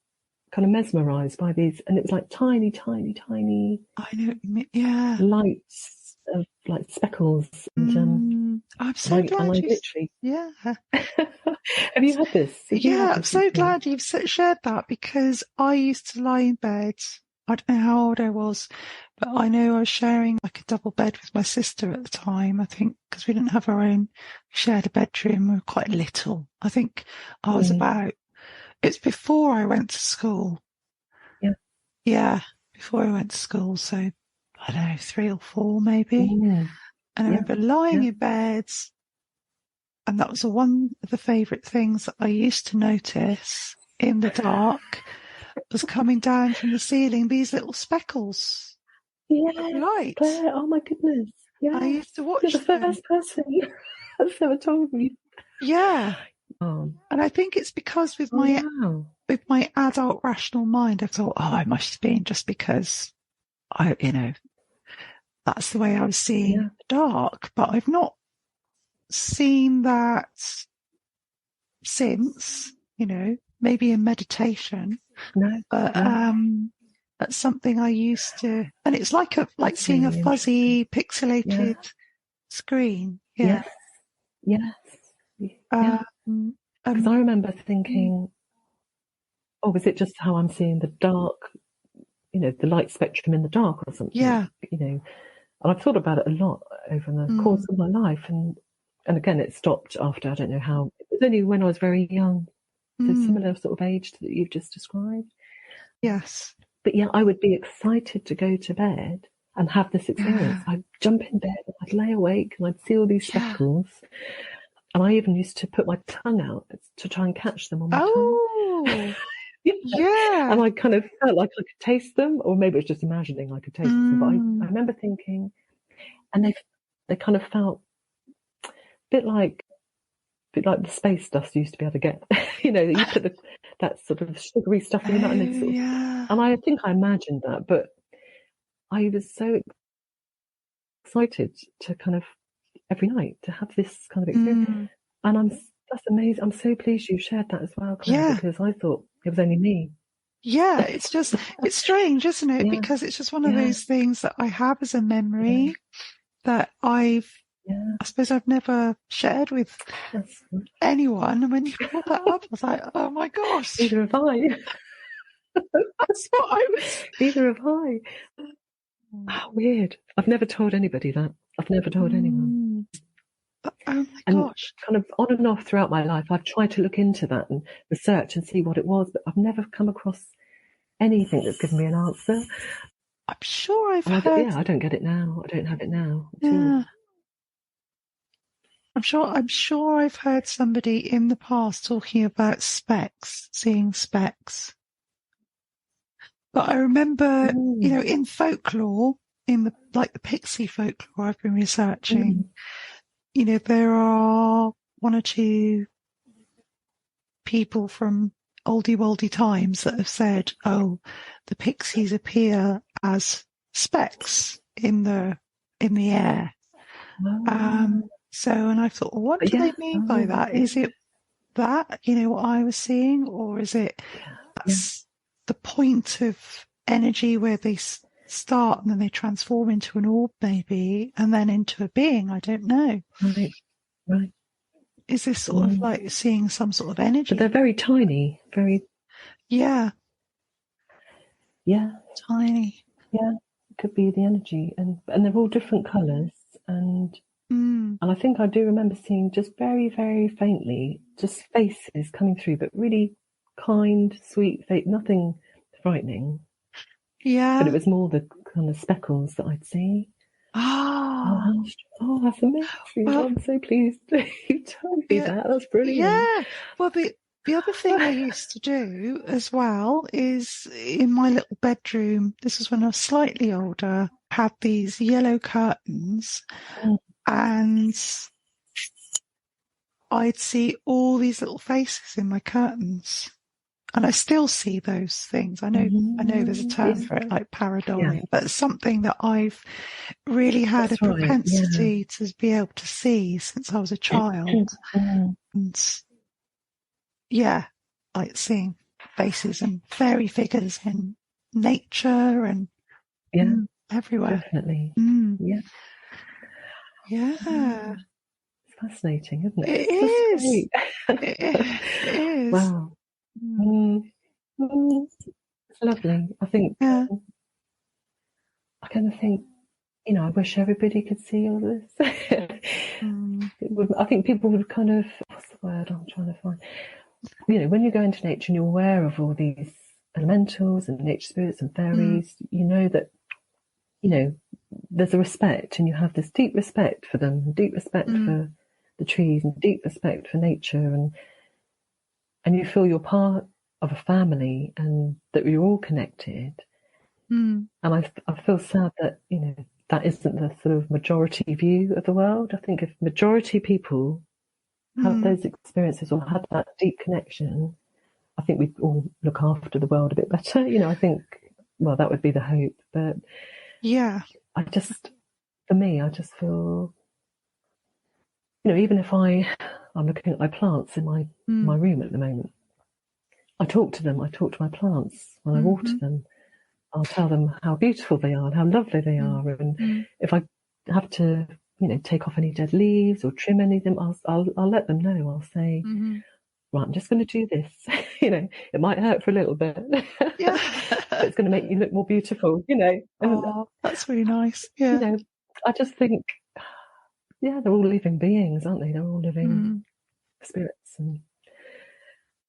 kind of mesmerised by these, and it was like tiny, tiny, tiny, I know what you mean. lights of like speckles, and I'm so glad you literally have you had this? I'm so glad you've shared that, because I used to lie in bed. I don't know how old I was, but I know I was sharing like a double bed with my sister at the time, I think, because we didn't have our own, shared a bedroom. We were quite little. I think I was it's before I went to school. Before I went to school, so I don't know, 3 or 4 maybe. And I remember lying in bed, and that was one of the favourite things that I used to notice in the dark, was coming down from the ceiling, these little speckles. Light. Claire, oh my goodness. Yeah. I used to watch You're the first person that's ever told me. Yeah. And I think it's because with my adult rational mind, I thought, I must have been just because that's the way I was seeing the dark. But I've not seen that since, maybe in meditation. No. But that's something I used to, and it's like seeing a fuzzy, pixelated screen. Yeah. Yes. Because I remember thinking, is it just how I'm seeing the dark, the light spectrum in the dark or something? Yeah. And I've thought about it a lot over the course of my life, and again, it stopped after, I don't know how, it was only when I was very young, so similar sort of age that you've just described. Yes. But I would be excited to go to bed and have this experience. I'd jump in bed, and I'd lay awake, and I'd see all these speckles. And I even used to put my tongue out to try and catch them on my tongue. And I kind of felt like I could taste them, or maybe it's just imagining I could taste them. But I remember thinking, and they kind of felt a bit like the space dust you used to be able to get. You put that sort of sugary stuff in your mouth, and and I think I imagined that, but I was so excited to kind of every night to have this kind of experience. And that's amazing. I'm so pleased you shared that as well, Claire, because I thought it was only me. Yeah, it's strange, isn't it? Because it's just one of those things that I have as a memory that I suppose I've never shared with anyone. And when you brought that up, I was like, oh my gosh. Neither have I. That's what I was. Neither have I. Oh, weird. I've never told anybody that. I've never told anyone. Oh my And gosh. kind of on and off throughout my life, I've tried to look into that and research and see what it was, but I've never come across anything that's given me an answer. I'm sure I've And heard. I don't get it now. I don't have it now at Yeah. all. I'm sure I've heard somebody in the past talking about specks, seeing specks. But I remember, in folklore, in the pixie folklore I've been researching, there are one or two people from oldie woldy times that have said, oh, the pixies appear as specks in the air. And I thought, well, what do they mean by that? Is it that, what I was seeing, or is it that's the point of energy where they start and then they transform into an orb maybe, and then into a being? I don't know. Right. Is this sort of like seeing some sort of energy? But they're very tiny, very... Yeah. Yeah. Tiny. Yeah, it could be the energy. And they're all different colours. And I think I do remember seeing just very, very faintly, just faces coming through, but really kind, sweet face, nothing frightening. Yeah. But it was more the kind of speckles that I'd see. Oh, that's amazing. Well, I'm so pleased you told me that. That's brilliant. Yeah. Well, the other thing I used to do as well is in my little bedroom, this was when I was slightly older, had these yellow curtains and I'd see all these little faces in my curtains. And I still see those things. I know there's a term for it, like pareidolia, but it's something that I've really had a propensity to be able to see since I was a child. And like seeing faces and fairy figures in nature and everywhere. Definitely. Yeah. It's fascinating, isn't it? It is. It is. Wow. It's lovely. I think I kind of think, I wish everybody could see all this. I think people would kind of, what's the word I'm trying to find? When you go into nature and you're aware of all these elementals and nature spirits and fairies, you know that, there's a respect, and you have this deep respect for them, deep respect for the trees, and deep respect for nature, and you feel you're part of a family and that you're all connected. And I feel sad that, that isn't the sort of majority view of the world. I think if majority people have those experiences or had that deep connection, I think we'd all look after the world a bit better. I think, well, that would be the hope. But for me, I just feel, even if I'm looking at my plants in my room at the moment, I talk to them. I talk to my plants when I water them. I'll tell them how beautiful they are and how lovely they are. And if I have to, take off any dead leaves or trim any of them, I'll let them know. I'll say, right, I'm just going to do this. It might hurt for a little bit. Yeah. But it's going to make you look more beautiful, Oh, that's really nice. Yeah. I just think, they're all living beings, aren't they? They're all living spirits. And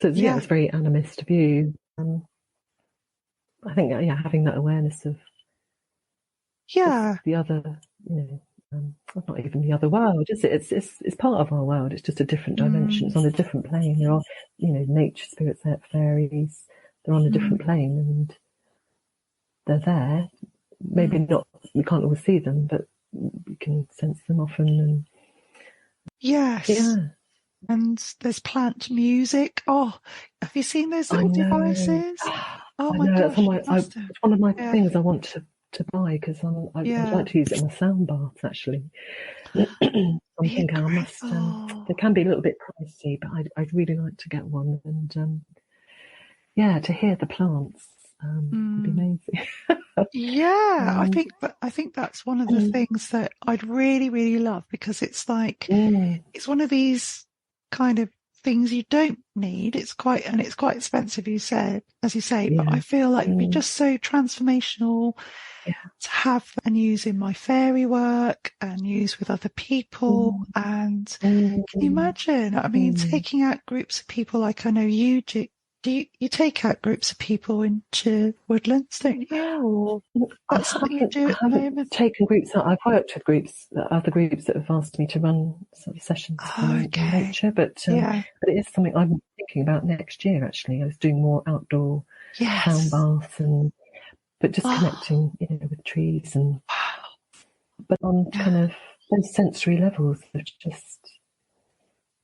so, it's a very animist view. I think, having that awareness of the other, not even the other world, is it? It's part of our world. It's just a different dimension. It's on a different plane. There are, nature spirits, fairies. They're on a different plane, and they're there. Maybe not. We can't always see them, but we can sense them often. And yes. Yeah. And there's plant music. Oh, have you seen those little devices? Oh my gosh! It's one of my things I want to buy, because I'd like to use it in my sound baths, actually. I'm thinking I must. They can be a little bit pricey, but I'd really like to get one. And to hear the plants would be amazing. I think that's one of the things that I'd really, really love, because it's like it's one of these kind of things you don't need. It's quite expensive, as you say, but Yeah. I feel like it'd be just so transformational to have and use in my fairy work and use with other people. And can you imagine? I mean, taking out groups of people like I know you do. You take out groups of people into woodlands, don't you? Or that's something you do at the moment? Taken groups out. I've worked with other groups that have asked me to run sort of sessions in nature, but it is something I'm thinking about next year. Actually, I was doing more outdoor sound baths but just connecting, with trees but on kind of those sensory levels of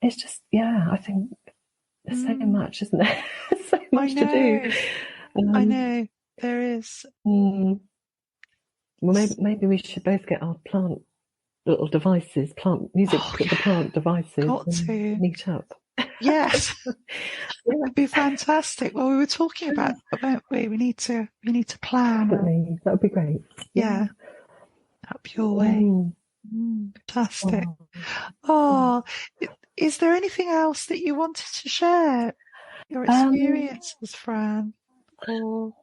it's just, I think there's so much, isn't there? So much to do. I know there is. Well, maybe we should both get our plant little devices, plant music, the plant devices, and meet up. Yes, that'd be fantastic. Well, we were talking about we need to plan. Definitely, that would be great. Yeah, up your way. Fantastic. Is there anything else that you wanted to share? Your experiences, Fran? Or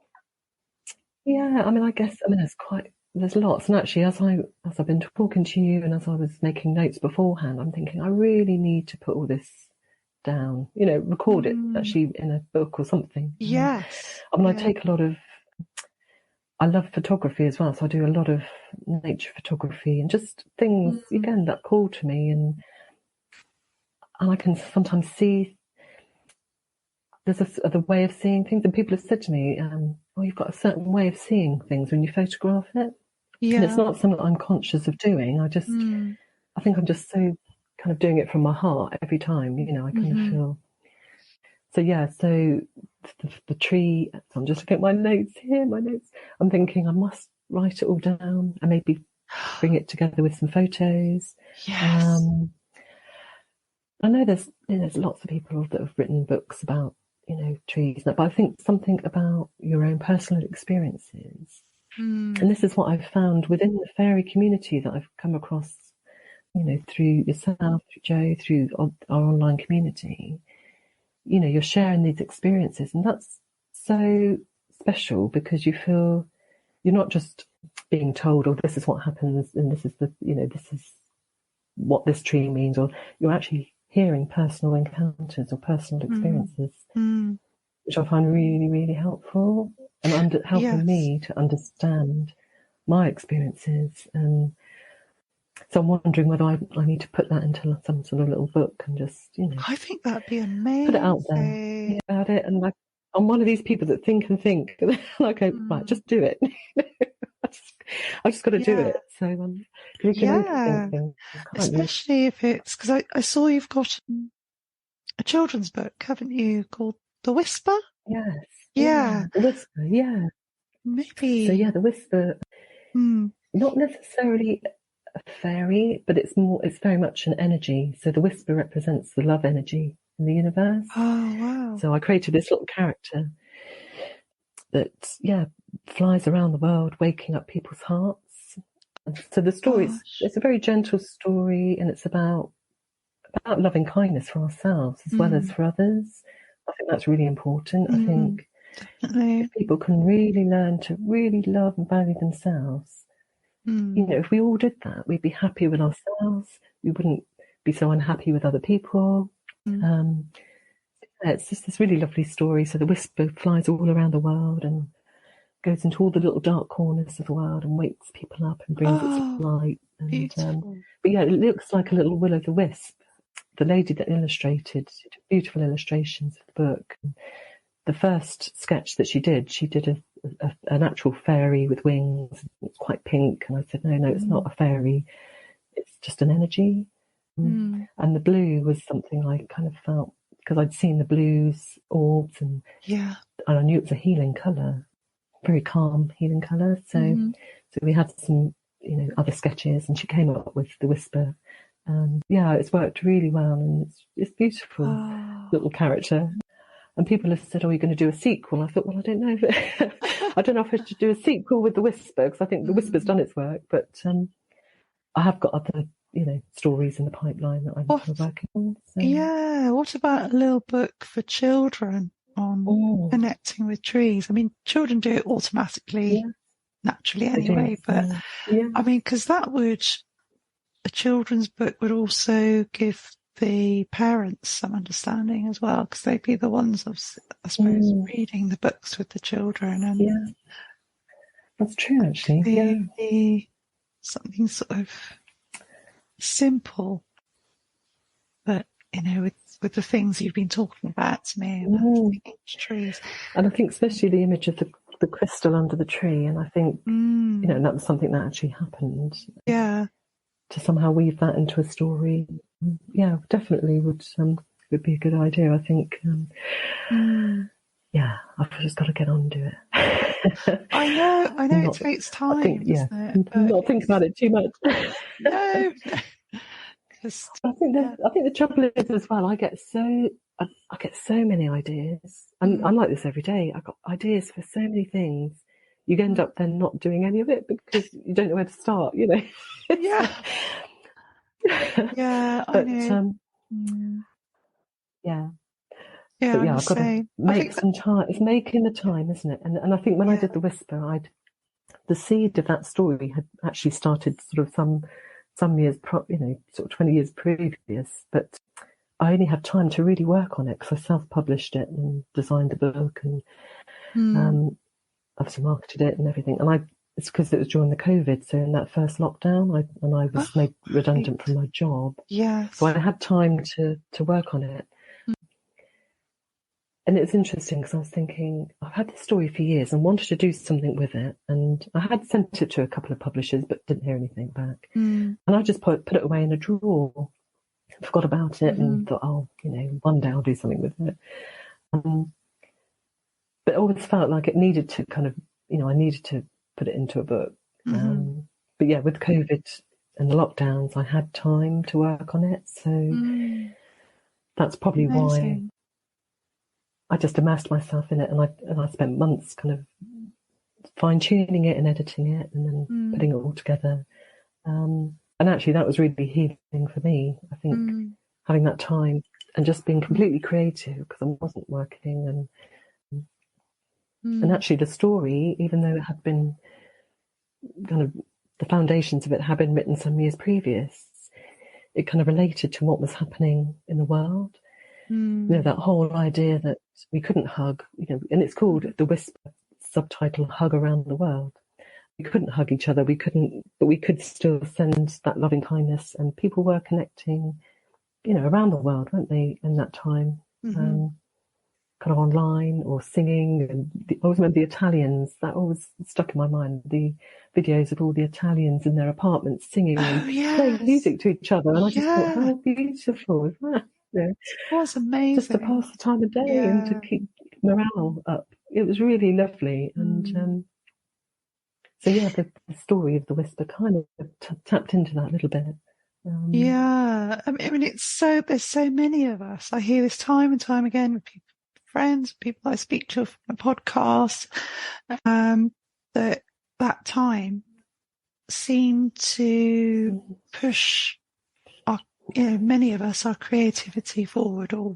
there's lots. And actually, as I've been talking to you, and as I was making notes beforehand, I'm thinking I really need to put all this down. Record it actually in a book or something. Yes. I take a lot of. I love photography as well, so I do a lot of nature photography and just things again that call to me, and I can sometimes see there's the way of seeing things, and people have said to me, you've got a certain way of seeing things when you photograph it. Yeah. And it's not something I'm conscious of doing. I think I'm just so kind of doing it from my heart every time, I kind of feel. So the tree, so I'm just looking at my notes here, I'm thinking I must write it all down and maybe bring it together with some photos. Yes. I know there's lots of people that have written books about, trees, but I think something about your own personal experiences. And this is what I've found within the fairy community that I've come across, through yourself, through Joe, through our online community. You're sharing these experiences, and that's so special because you feel you're not just being told, oh, this is what happens, and this is this is what this tree means, or you're actually hearing personal encounters or personal experiences, which I find really, really helpful and helping me to understand my experiences. And so I'm wondering whether I need to put that into some sort of little book and just, I think that'd be amazing. Put it out there about it. And I'm one of these people that think and think, and I go, right, just do it. I just got to do it. So you can overthink things, especially if it's because I saw you've got a children's book, haven't you, called The Whisper? Yes. Yeah. The Whisper. Yeah. Maybe. So The Whisper. Not necessarily a fairy, but it's very much an energy. So the Whisper represents the love energy in the universe. Oh wow. So I created this little character that flies around the world waking up people's hearts. And so the story it's a very gentle story, and it's about loving kindness for ourselves as well as for others. I think that's really important. I think if people can really learn to really love and value themselves, if we all did that, we'd be happier with ourselves. We wouldn't be so unhappy with other people. It's just this really lovely story. So the Whisper flies all around the world and goes into all the little dark corners of the world and wakes people up and brings its light. And, but it looks like a little will-o'-the-wisp. The lady that illustrated, she did beautiful illustrations of the book. The first sketch that she did an actual fairy with wings. It's quite pink, and I said, no, it's not a fairy. It's just an energy. And the blue was something I kind of felt, because I'd seen the blues orbs, and I knew it was a healing colour, very calm healing colour. So we had some, other sketches, and she came up with the Whisper. And it's worked really well, and it's beautiful little character. And people have said, "Oh, you're going to do a sequel?" I thought, well, I don't know. I don't know if I should do a sequel with the Whisper, because I think the Whisper's done its work. But I have got other stories in the pipeline that I'm kind of working on. So. Yeah, what about a little book for children on connecting with trees? I mean, children do it automatically, naturally anyway, but I mean, because a children's book would also give the parents some understanding as well, because they'd be the ones, I suppose, reading the books with the children. And that's true, actually. Something sort of simple, but with the things you've been talking about to me about trees. And I think especially the image of the crystal under the tree, and I think and that was something that actually happened. Yeah. To somehow weave that into a story, definitely would be a good idea. I think. I've just got to get on and do it. I know it takes time. I think, doesn't it? Not think about it too much. No. I think the trouble is as well. I get so many ideas, and I'm like this every day. I've got ideas for so many things. You end up then not doing any of it because you don't know where to start. Yeah. But, I know. I've got to make some time. It's making the time, isn't it? And I think when I did the Whisper, the seed of that story had actually started sort of some years, sort of 20 years previous, but I only had time to really work on it because I self-published it and designed the book and obviously marketed it and everything. And it's because it was during the COVID, so in that first lockdown, I was made redundant from my job. Yes. So I had time to work on it. And it's interesting because I was thinking, I've had this story for years and wanted to do something with it. And I had sent it to a couple of publishers, but didn't hear anything back. And I just put it away in a drawer, forgot about it and thought, one day I'll do something with it. But it always felt like it needed to kind of, I needed to put it into a book. But with COVID and the lockdowns, I had time to work on it. So that's probably why I just immersed myself in it, and I spent months kind of fine-tuning it and editing it and then putting it all together. And actually that was really healing for me. I think having that time and just being completely creative because I wasn't working and actually the story, even though it had been kind of the foundations of it had been written some years previous, it kind of related to what was happening in the world. That whole idea that we couldn't hug, and it's called The Whisper, subtitle Hug Around the World. We couldn't hug each other, but we could still send that loving kindness, and people were connecting, around the world, weren't they, in that time, kind of online or singing. And I always remember the Italians, that always stuck in my mind, the videos of all the Italians in their apartments singing and playing music to each other, and I just thought, how beautiful is that? It was amazing. Just to pass the time of day and to keep morale up. It was really lovely. And the story of the Whisper kind of tapped into that a little bit. I mean, there's so many of us. I hear this time and time again with people, friends, people I speak to from my podcast, that time seemed to push many of us, our creativity forward, or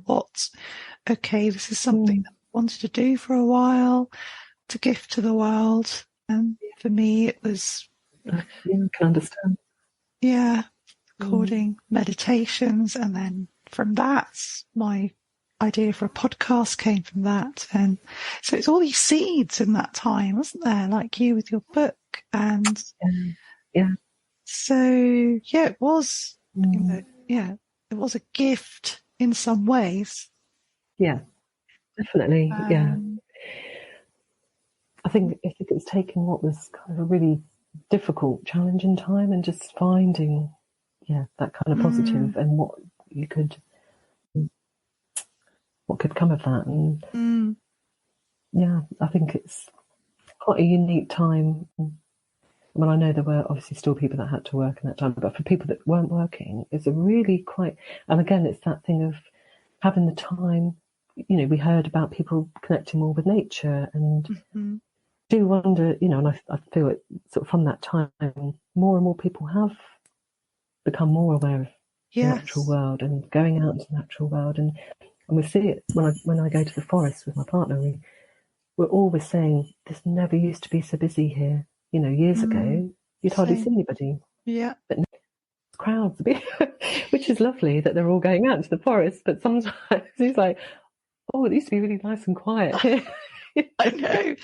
this is something that I wanted to do for a while, to gift to the world. And for me, it was... I can understand. Recording meditations. And then from that, my idea for a podcast came from that. And so it's all these seeds in that time, wasn't there? Like you with your book. And so, it was... it was a gift in some ways. Yeah, definitely. I think it was taking what was kind of a really difficult, challenging time and just finding, that kind of positive and what could come of that. And I think it's quite a unique time. I mean, I know there were obviously still people that had to work in that time, but for people that weren't working, it's a really quite, and again, it's that thing of having the time. We heard about people connecting more with nature, and do wonder, and I feel it sort of from that time, more and more people have become more aware of the Yes. natural world and going out into the natural world. And we see it when I go to the forest with my partner. We're always saying, this never used to be so busy here. You know, years ago, you'd hardly see anybody. Yeah. But now crowds, which is lovely that they're all going out to the forest. But sometimes it's like, oh, it used to be really nice and quiet here. I know.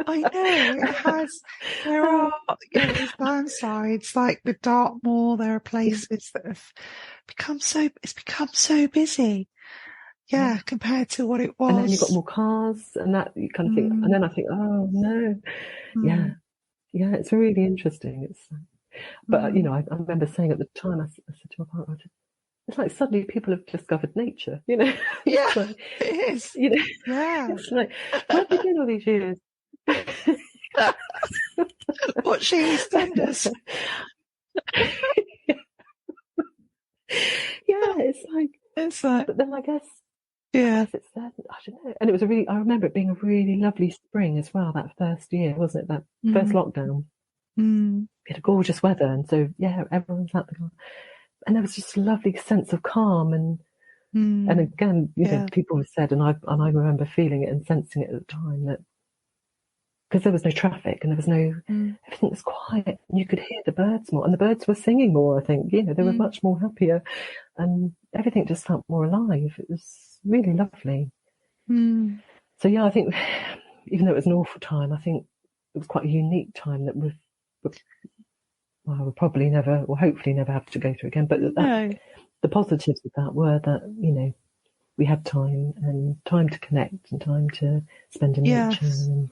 It has. There are, there's downsides. Like with Dartmoor, there are places that have become so. It's become so busy. Yeah, compared to what it was. And then you've got more cars, and that you kind of think. And then I think, oh no, yeah, it's really interesting. But you know, I remember saying at the time, I said to my partner, it's like suddenly people have discovered nature, you know. Yeah, like, it is. You know, yeah. It's like, where have you been all these years? Watching EastEnders. It's like. But then I guess it's there. I don't know. And it was I remember it being a really lovely spring as well. That first year, wasn't it? That first lockdown. We had a gorgeous weather, and so everyone's out there. And there was just a lovely sense of calm and again, you know, people have said, and I remember feeling it and sensing it at the time, that because there was no traffic and there was no everything was quiet, and you could hear the birds more, and the birds were singing more. I think, you know, they were much more happier, and everything just felt more alive. It was really lovely. So I think even though it was an awful time, I think it was quite a unique time that we'll probably never, or hopefully never have to go through again. But the positives of that were that, you know, we had time to connect and time to spend in nature. And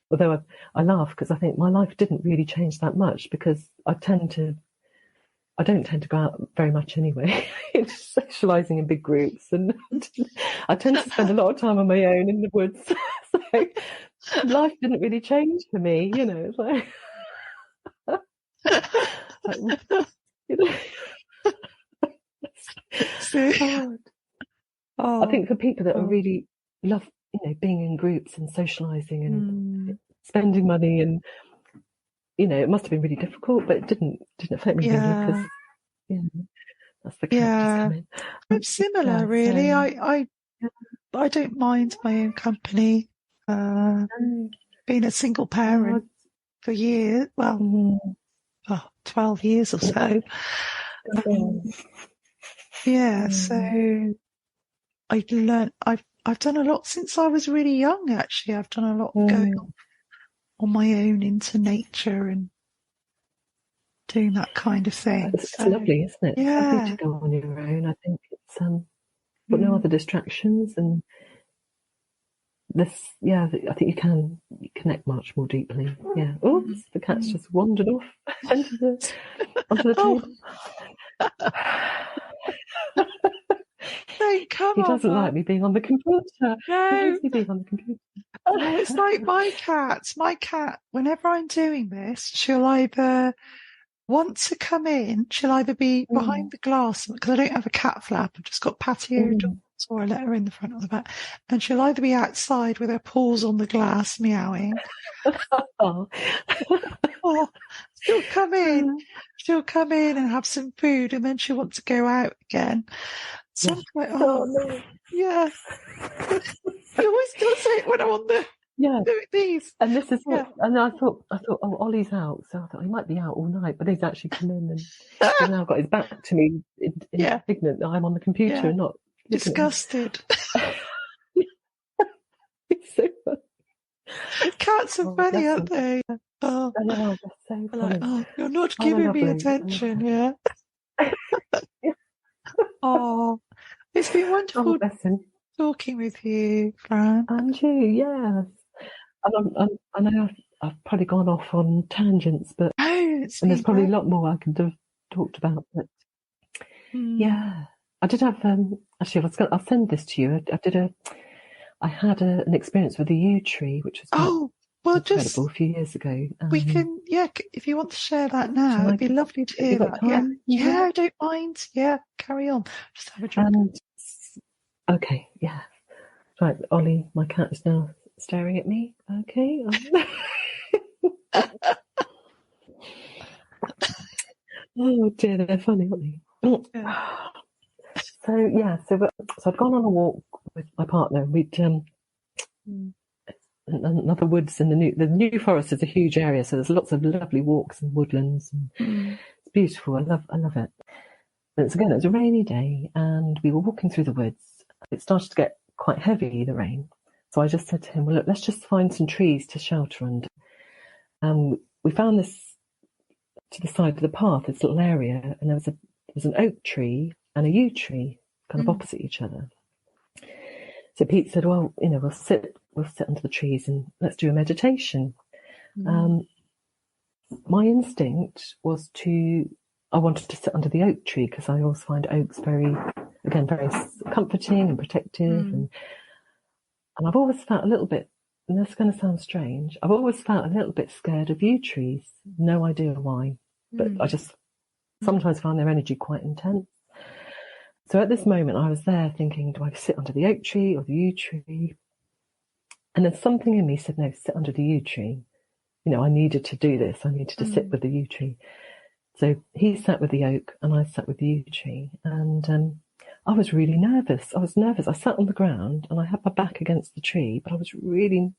although I laugh because I think my life didn't really change that much, because I don't tend to go out very much anyway. It's socialising in big groups, and I tend to spend a lot of time on my own in the woods. So life didn't really change for me, you know. It's like, you know. I think for people that are really love, you know, being in groups and socialising and spending money, and you know, it must have been really difficult, but it didn't affect me really, because that's the characters come in. I'm similar, really. I don't mind my own company. Being a single parent for years, 12 years or so. So I've learned. I've done a lot since I was really young. Actually, I've done a lot going on my own into nature and doing that kind of thing. It's lovely, isn't it? It's lovely to go on your own. I think it's got no other distractions, and this. I think you can connect much more deeply. Yeah. Oops, the cat's just wandered off onto the table. He doesn't like me being on the computer. No. He hates me being on the computer. No, it's like my cat. My cat, whenever I'm doing this, she'll either want to come in, she'll either be behind the glass, because I don't have a cat flap, I've just got patio doors, or I let her in the front or the back, and she'll either be outside with her paws on the glass meowing, or she'll come in and have some food, and then she'll want to go out again. So I'm like, no. Yeah. He always does it when I'm on the doing these. And this is it. And I thought, oh, Ollie's out, so I thought he might be out all night, but he's actually come in, and he's now got his back to me, indignant that I'm on the computer and not disgusted. It's so funny. Cats are funny, aren't they? Oh, I know, they're so funny. Like, you're not giving me attention, Oh, it's been wonderful talking with you, Fran. And you, yes. And I know I've probably gone off on tangents, but and there's probably a lot more I could have talked about. But I did have actually I'll send this to you. I had an experience with a yew tree, which was incredible a few years ago. We can, if you want to share that now, it'd be lovely to hear that. I don't mind. Yeah, carry on. Just have a drink. Okay, right, Ollie, my cat is now staring at me. Okay. Oh dear, they're funny, aren't they? Yeah. So I'd gone on a walk with my partner. We'd another woods in the New Forest is a huge area, so there's lots of lovely walks and woodlands, and it's beautiful. I love it. But it was a rainy day, and we were walking through the woods. It started to get quite heavy, the rain. So I just said to him, "Well, look, let's just find some trees to shelter under." We found this to the side of the path, this little area, and there was an oak tree and a yew tree, kind of opposite each other. So Pete said, "Well, we'll sit under the trees and let's do a meditation." My instinct was I wanted to sit under the oak tree because I always find oaks very comforting and protective, and I've always felt a little bit. And this is going to sound strange. I've always felt a little bit scared of yew trees. No idea why, but I just sometimes find their energy quite intense. So at this moment, I was there thinking, do I sit under the oak tree or the yew tree? And then something in me said, no, sit under the yew tree. I needed to do this. I needed to sit with the yew tree. So he sat with the oak and I sat with the yew tree. And I was really nervous. I sat on the ground and I had my back against the tree, but I was really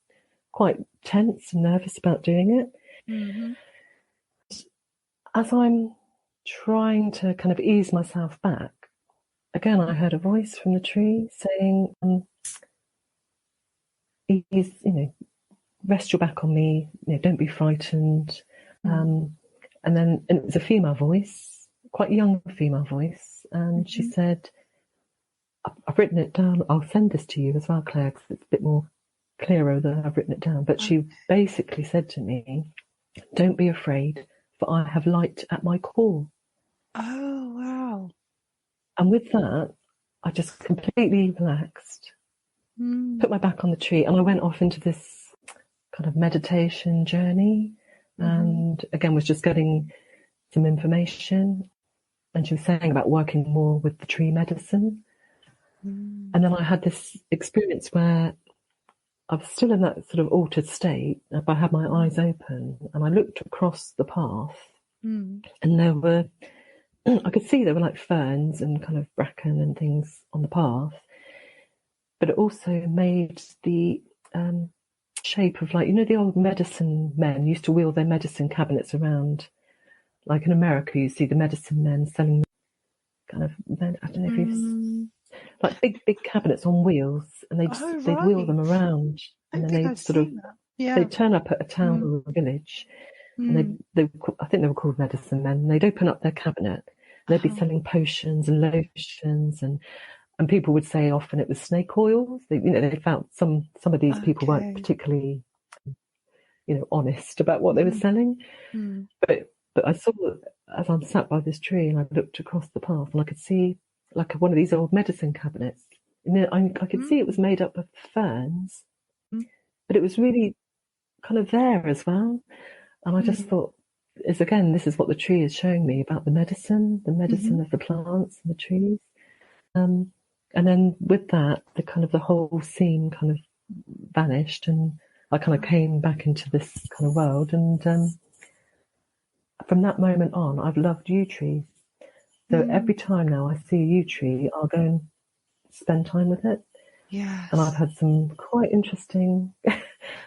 quite tense and nervous about doing it. As I'm trying to kind of ease myself back, again, I heard a voice from the tree saying, rest your back on me, don't be frightened. And it was a female voice, quite young female voice. And she said, I've written it down. I'll send this to you as well, Claire, because it's a bit more clearer than I've written it down. But she basically said to me, don't be afraid, for I have light at my call. Oh, wow. And with that, I just completely relaxed, put my back on the tree, and I went off into this kind of meditation journey. And again, was just getting some information. And she was saying about working more with the tree medicine. And then I had this experience where I was still in that sort of altered state, but I had my eyes open and I looked across the path and I could see there were like ferns and kind of bracken and things on the path, but it also made the shape of the old medicine men used to wheel their medicine cabinets around. Like in America, you see the medicine men selling kind of, I don't know if you've, like big cabinets on wheels, and they'd wheel them around, and then they'd turn up at a town or a village, and I think they were called medicine men. And they'd open up their cabinet, and they'd be selling potions and lotions, and people would say often it was snake oils. They felt some of these people weren't particularly, honest about what they were selling, but I saw, as I'm sat by this tree and I looked across the path, and I could see like one of these old medicine cabinets. I could see it was made up of ferns, but it was really kind of there as well. And I just thought, this is what the tree is showing me about the medicine of the plants and the trees. And then with that, the whole scene kind of vanished, and I kind of came back into this kind of world. And from that moment on, I've loved yew trees. So every time now I see a yew tree, I'll go and spend time with it. Yes. And I've had some quite interesting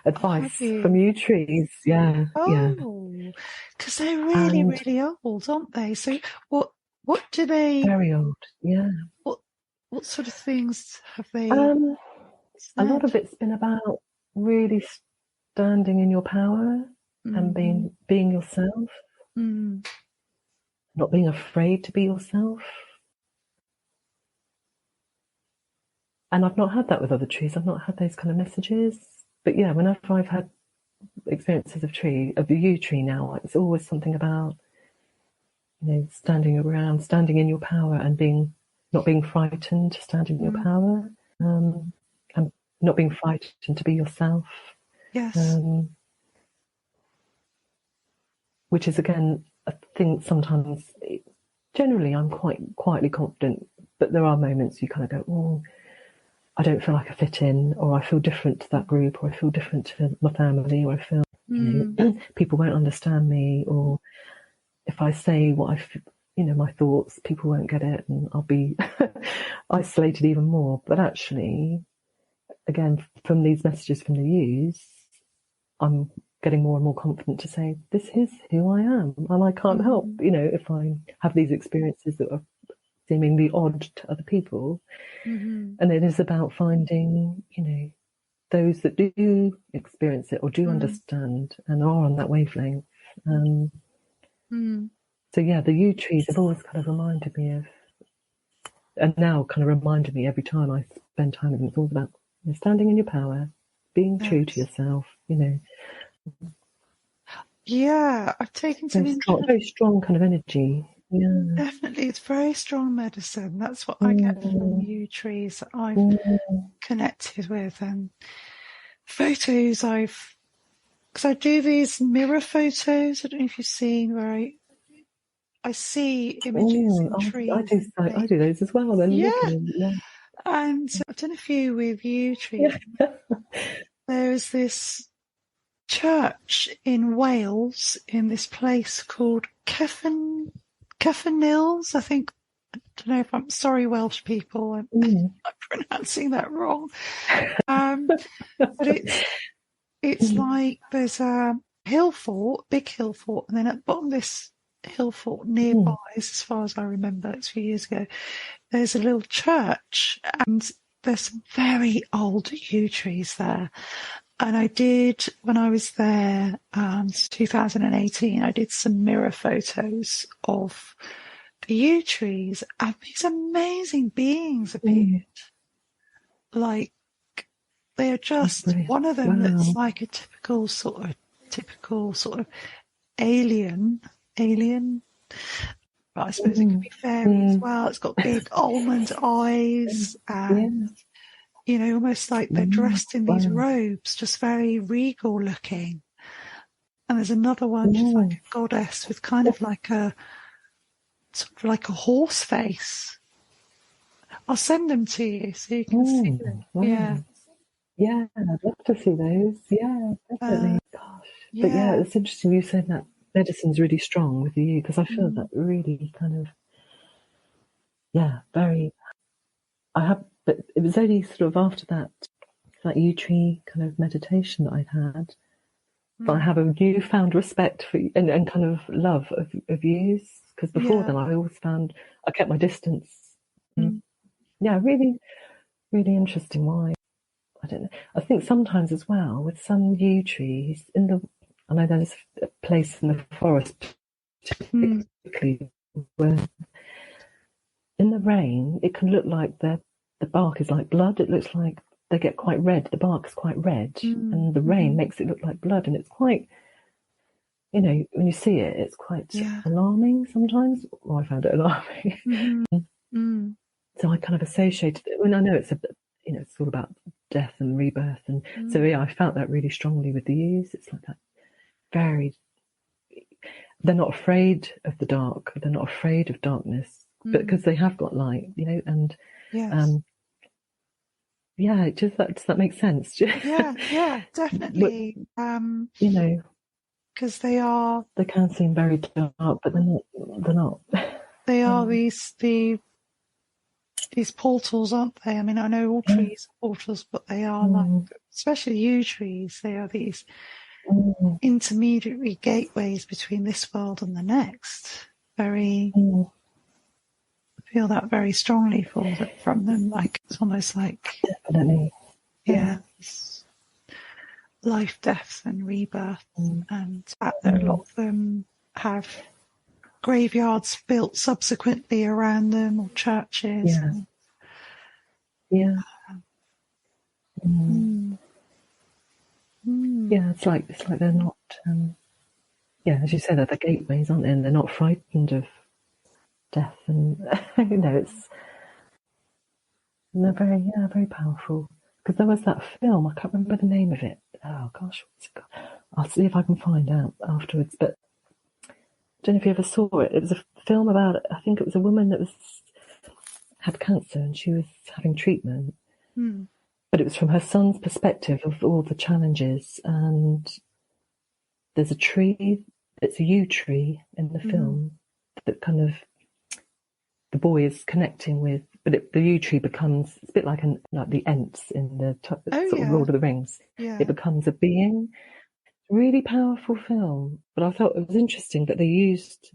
advice from yew trees. Yeah. Because they're really, really old, aren't they? So what do they... Very old, yeah. What sort of things have they a lot of it's been about really standing in your power and being yourself. Not being afraid to be yourself. And I've not had that with other trees. I've not had those kind of messages. But yeah, whenever I've had experiences of the yew tree now, it's always something about, standing around, standing in your power, and not being frightened, standing in your power, and not being frightened to be yourself. Yes. Which is, again, I think sometimes, generally I'm quite quietly confident, but there are moments you kind of go, oh, I don't feel like I fit in, or I feel different to that group, or I feel different to my family, or I feel people won't understand me, or if I say what my thoughts, people won't get it, and I'll be isolated even more. But actually, again, from these messages from the youths, I'm getting more and more confident to say, this is who I am, and I can't help, if I have these experiences that are seemingly odd to other people. And it is about finding, those that do experience it or do understand and are on that wavelength. So yeah, the yew trees have always kind of reminded me of, and now kind of reminded me every time I spend time with them, it's all about standing in your power, being true to yourself, Yeah, I've taken some very strong kind of energy. Yeah. Definitely, it's very strong medicine. That's what I get from yew trees that I've connected with, and photos because I do these mirror photos. I don't know if you've seen where I see images in trees. I do those as well. Then yeah. And I've done a few with yew trees. There's this church in Wales in this place called Cefnils, I think. I don't know if I'm sorry, Welsh people. I'm pronouncing that wrong. But it's like there's a hill fort, big hill fort, and then at the bottom of this hill fort nearby, as far as I remember, it's a few years ago, there's a little church, and there's some very old yew trees there. And I did, when I was there, 2018, I did some mirror photos of the yew trees, and these amazing beings appeared. Like, they're just, one of them that's like a typical sort of alien, but I suppose it could be fairy as well. It's got big almond eyes, and almost like they're dressed in these robes, just very regal looking. And there's another one, just like a goddess with kind of like a horse face. I'll send them to you so you can see them. Wow. Yeah, I'd love to see those. Yeah, definitely. Gosh. Yeah. But yeah, it's interesting you saying that medicine's really strong with you, because I feel that really kind of, very, but it was only sort of after that yew tree kind of meditation that I'd had, but I have a newfound respect for and kind of love of yews, because before then I always found I kept my distance. Yeah, really, really interesting why. I don't know. I think sometimes as well with some yew trees I know there's a place in the forest particularly where in the rain it can look like the bark is like blood. It looks like they get quite red. The bark is quite red, and the rain makes it look like blood, and it's quite, when you see it, it's quite alarming sometimes. Well, I found it alarming. So I kind of associated it. I know it's it's all about death and rebirth, and so I felt that really strongly with the yews. It's like that they're not afraid of the dark, they're not afraid of darkness, but because they have got light, and does that make sense? yeah, definitely. Because they can seem very dark, but they're not. They are these portals, aren't they? I mean, I know all trees are portals, but they are like, especially yew trees, they are these intermediary gateways between this world and the next. Very, I feel that very strongly from them. Like, it's almost like, definitely, life, death, and rebirth, and that a lot of them have graveyards built subsequently around them, or churches. Yeah, it's like they're not. As you say, they're the gateways, aren't they? And they're not frightened of death, and it's. And they're very powerful. Because there was that film, I can't remember the name of it. Oh gosh, what's it called? I'll see if I can find out afterwards. But I don't know if you ever saw it. It was a film about, I think it was a woman that had cancer, and she was having treatment. But it was from her son's perspective of all the challenges. And there's a tree, it's a yew tree in the film, kind of the boy is connecting with, but the yew tree becomes, it's a bit like the Ents in the sort of Lord of the Rings. Yeah. It becomes a being. Really powerful film, but I thought it was interesting that they used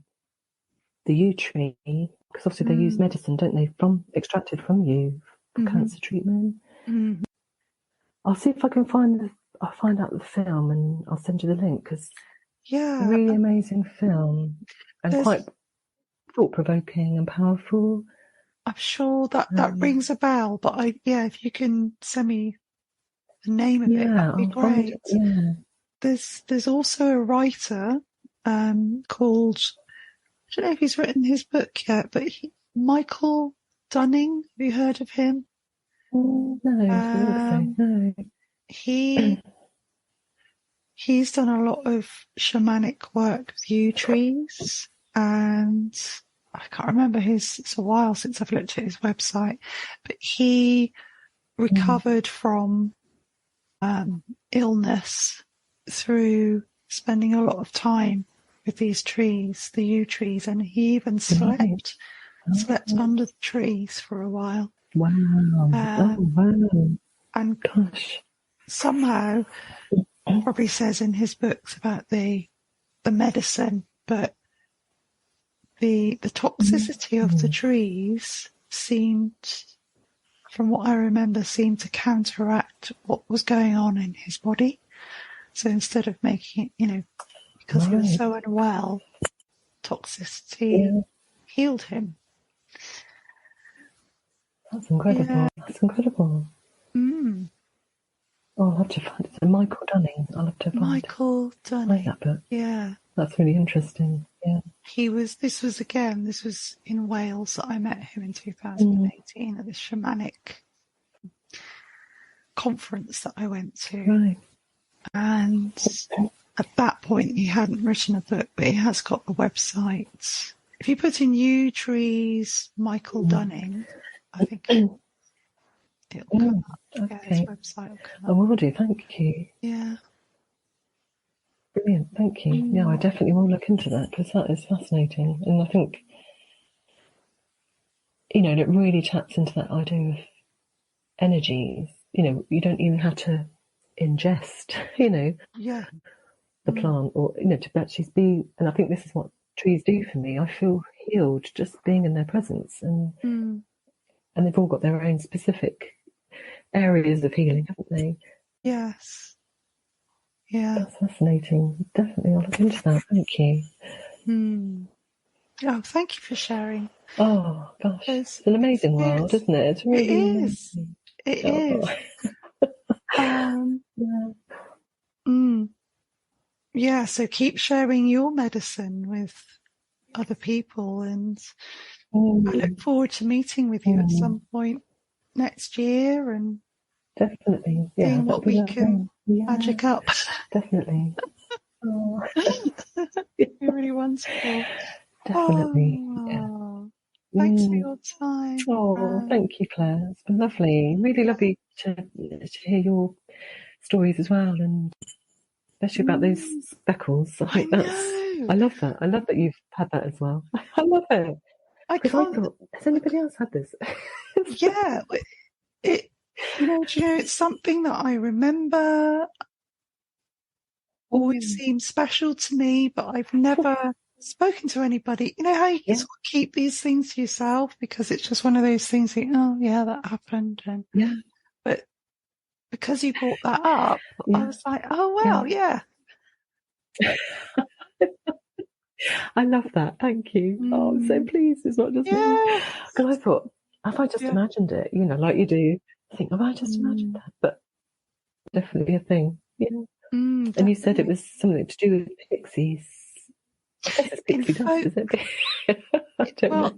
the yew tree, because obviously they use medicine, don't they, extracted from yew for cancer treatment. I'll see if I can I'll find out the film and I'll send you the link, because really amazing film and quite thought-provoking and powerful. I'm sure that rings a bell, but if you can send me the name of it, that'd be great. There's also a writer called, I don't know if he's written his book yet, but Michael Dunning. Have you heard of him? No, I don't think so. No. He's done a lot of shamanic work with yew trees, and I can't remember it's a while since I've looked at his website, but he recovered from illness through spending a lot of time with these trees, the yew trees, and he even slept under the trees for a while. Wow. And gosh, somehow, probably says in his books about the medicine, but the toxicity of the trees seemed, from what I remember, to counteract what was going on in his body. So instead of making it, because he was so unwell, toxicity healed him. That's incredible. Yeah. That's incredible. Oh, I'll have to find it. So Michael Dunning. I'll have to find Dunning. that book. Yeah. That's really interesting. Yeah. This was in Wales that I met him in 2018 at the shamanic conference that I went to. Right. And at that point, he hadn't written a book, but he has got a website. If you put in yew trees, Michael Dunning, I think it'll come up. Okay. Yeah, his website will come up. I will do. Thank you. Yeah. Brilliant. Thank you. Yeah, I definitely will look into that, because that is fascinating. And I think, it really taps into that idea of energies. You don't even have to ingest, the plant, or, to actually be, and I think this is what trees do for me. I feel healed just being in their presence, and they've all got their own specific areas of healing, haven't they? Yes. Yeah. That's fascinating. Definitely, I'll look into that. Thank you. Oh, thank you for sharing. Oh, gosh. It's an amazing world, isn't it? It's really amazing. It is. Yeah, so keep sharing your medicine with other people, and I look forward to meeting with you at some point next year and definitely seeing what we can magic up. Definitely. You're really wonderful. Definitely. Thanks for your time. Thank you, Claire. It's been lovely. Really lovely to hear your stories as well, and especially about those speckles. I love that. I love that you've had that as well. I love it. I thought, has anybody else had this? Yeah. It's something that I remember always seemed special to me, but I've never spoken to anybody. You know how you sort of keep these things to yourself because it's just one of those things that, that happened. But because you brought that up, I was like, yeah. I love that. Thank you. Oh, I'm so pleased. It's not just me. Because I thought, have I just imagined it? Like you do. I think, have I just imagined that? But definitely a thing. Yeah. And you said it was something to do with pixies. I guess it's pixie dust, is it? I don't know.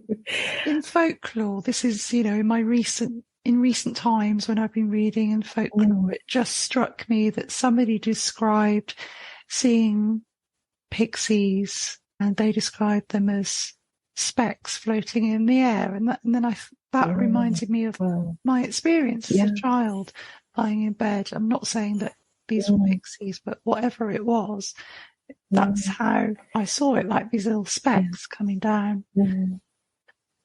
In folklore, this is, in recent times when I've been reading in folklore, it just struck me that somebody described seeing pixies, and they described them as specks floating in the air, and then that reminded me of my experience as a child lying in bed. I'm not saying that these were pixies, but whatever it was, that's how I saw it, like these little specks coming down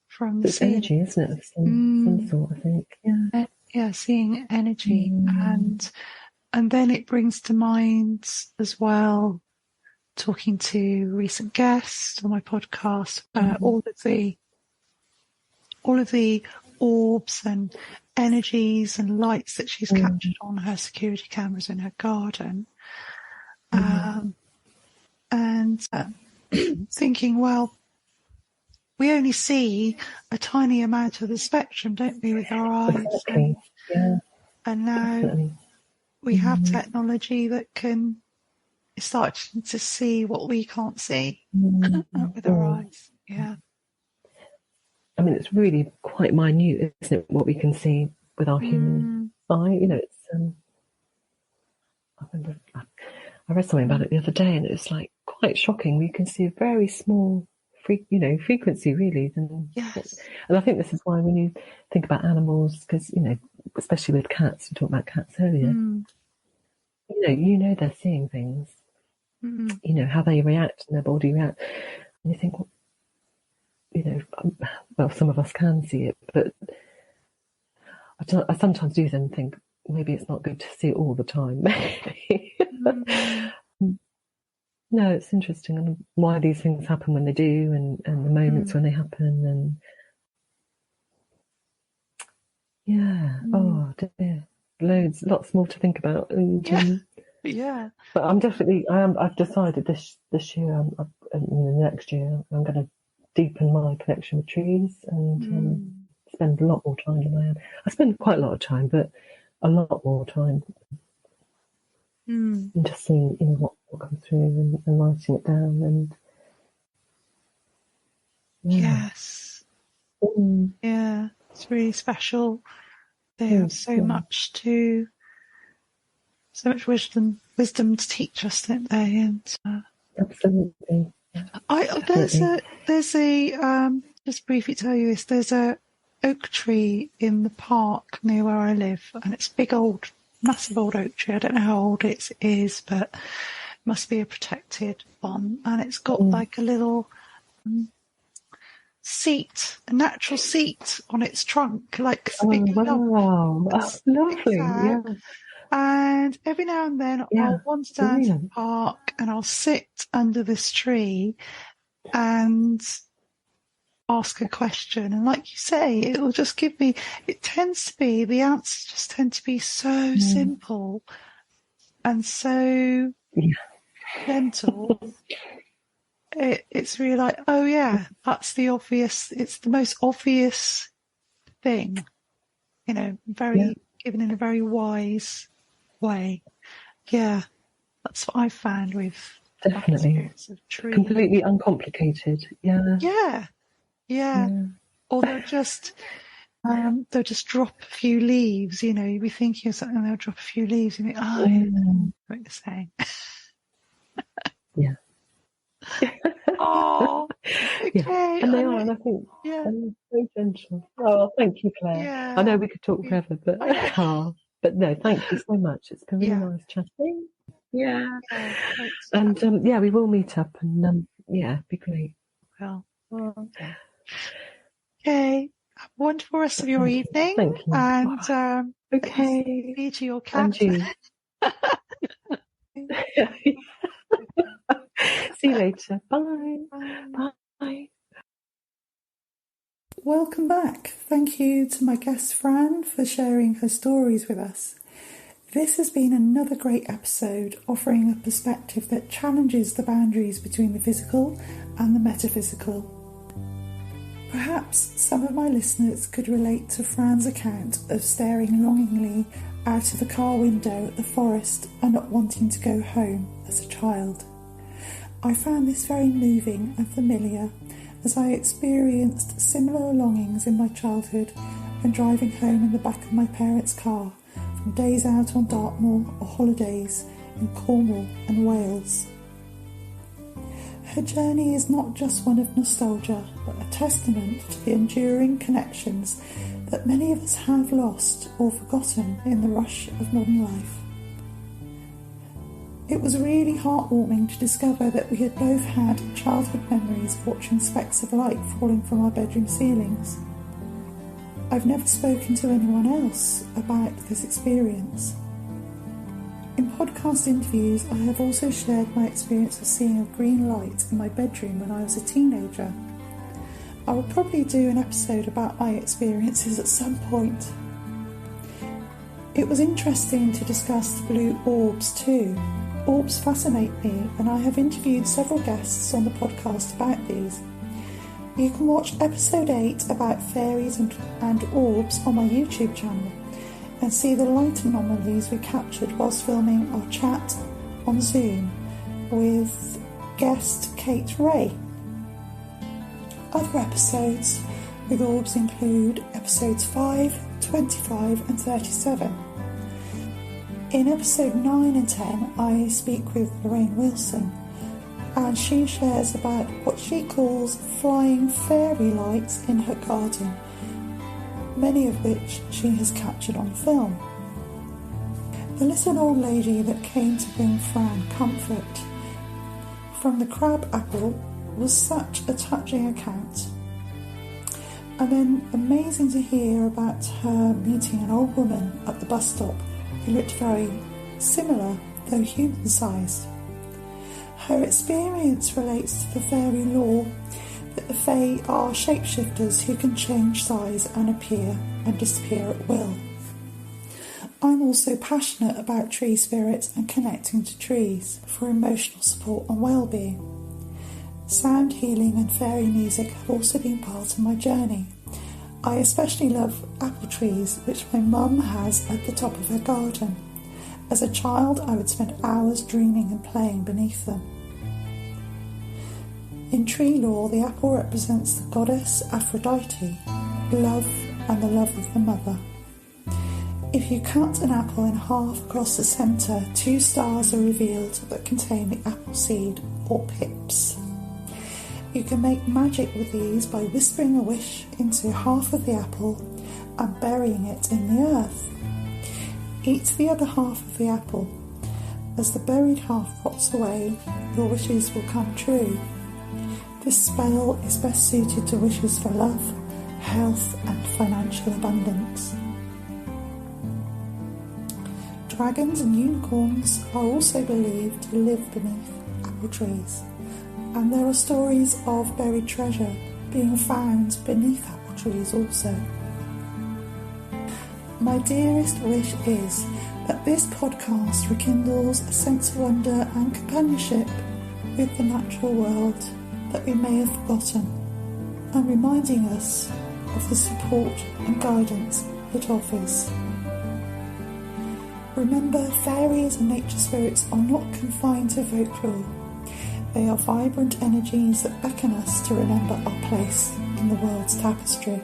from the It's ceiling. energy, isn't it, of some sort, I think. Yeah, seeing energy. And then it brings to mind as well, talking to recent guests on my podcast, all of the orbs and energies and lights that she's captured on her security cameras in her garden. And thinking, well, we only see a tiny amount of the spectrum, don't we, with our eyes? Exactly. And now definitely. we have technology that can start to see what we can't see with our eyes. Yeah. I mean, it's really quite minute, isn't it, what we can see with our human eye? You know, it's. I remember I read something about it the other day, and it's like quite shocking. We can see a very small, frequency, really. And I think this is why when you think about animals, because especially with cats, we talked about cats earlier. You know they're seeing things. You know how they react and their body react, and you think, well, some of us can see it, but I sometimes do then think maybe it's not good to see it all the time. Maybe. No, it's interesting, and why these things happen when they do, and the moments when they happen, and oh dear, lots more to think about. And, but I've decided this year, next year, I'm going to deepen my connection with trees and spend a lot more time than I am. I spend quite a lot of time, but a lot more time. And just seeing what comes through and writing it down, and It's really special. They have so much wisdom to teach us, don't they? And absolutely. There's a just briefly tell you this. There's a oak tree in the park near where I live, and it's massive old oak tree. I don't know how old it is, but it must be a protected one. And it's got like a little seat, a natural seat on its trunk, like wow, that's lovely. Yeah. And every now and then I'll wander down to the park and I'll sit under this tree and ask a question. And like you say, it will just give me, the answers just tend to be so simple and so gentle. It's really like, oh yeah, that's the obvious, it's the most obvious thing, given in a very wise way. Yeah, that's what I found with definitely of trees. Completely uncomplicated. Yeah. Or they'll just drop a few leaves. You'll be thinking of something, and they'll drop a few leaves, and you think, what you're saying. Yeah. Oh, okay. And they are, and I think they're so gentle. Oh, thank you, Claire. Yeah. I know we could talk forever, but but no, thank you so much. It's been really nice chatting. Yeah. And we will meet up, and be great. Well, okay. Have a wonderful rest of your evening. Thank you. And okay. See you to your cat. And you. See you later. Bye. Bye. Welcome back. Thank you to my guest Fran for sharing her stories with us. This has been another great episode, offering a perspective that challenges the boundaries between the physical and the metaphysical. Perhaps some of my listeners could relate to Fran's account of staring longingly out of the car window at the forest and not wanting to go home as a child. I found this very moving and familiar, as I experienced similar longings in my childhood when driving home in the back of my parents' car from days out on Dartmoor or holidays in Cornwall and Wales. Her journey is not just one of nostalgia, but a testament to the enduring connections that many of us have lost or forgotten in the rush of modern life. It was really heartwarming to discover that we had both had childhood memories of watching specks of light falling from our bedroom ceilings. I've never spoken to anyone else about this experience. In podcast interviews, I have also shared my experience of seeing a green light in my bedroom when I was a teenager. I will probably do an episode about my experiences at some point. It was interesting to discuss the blue orbs too. Orbs fascinate me, and I have interviewed several guests on the podcast about these. You can watch episode 8 about fairies and orbs on my YouTube channel and see the light anomalies we captured whilst filming our chat on Zoom with guest Kate Ray. Other episodes with orbs include episodes 5, 25 and 37. In episode 9 and 10 I speak with Lorraine Wilson, and she shares about what she calls flying fairy lights in her garden, many of which she has captured on film. The little old lady that came to bring Fran comfort from the crab apple was such a touching account. And then amazing to hear about her meeting an old woman at the bus stop who looked very similar, though human-sized. Her experience relates to the fairy lore that the Fae are shapeshifters who can change size and appear and disappear at will. I'm also passionate about tree spirits and connecting to trees for emotional support and well-being. Sound healing and fairy music have also been part of my journey. I especially love apple trees, which my mum has at the top of her garden. As a child, I would spend hours dreaming and playing beneath them. In tree lore, the apple represents the goddess Aphrodite, love and the love of the mother. If you cut an apple in half across the centre, 2 stars are revealed that contain the apple seed or pips. You can make magic with these by whispering a wish into half of the apple and burying it in the earth. Eat the other half of the apple. As the buried half rots away, your wishes will come true. This spell is best suited to wishes for love, health and financial abundance. Dragons and unicorns are also believed to live beneath apple trees, and there are stories of buried treasure being found beneath apple trees also. My dearest wish is that this podcast rekindles a sense of wonder and companionship with the natural world that we may have forgotten, and reminding us of the support and guidance it offers. Remember, fairies and nature spirits are not confined to folklore. They are vibrant energies that beckon us to remember our place in the world's tapestry.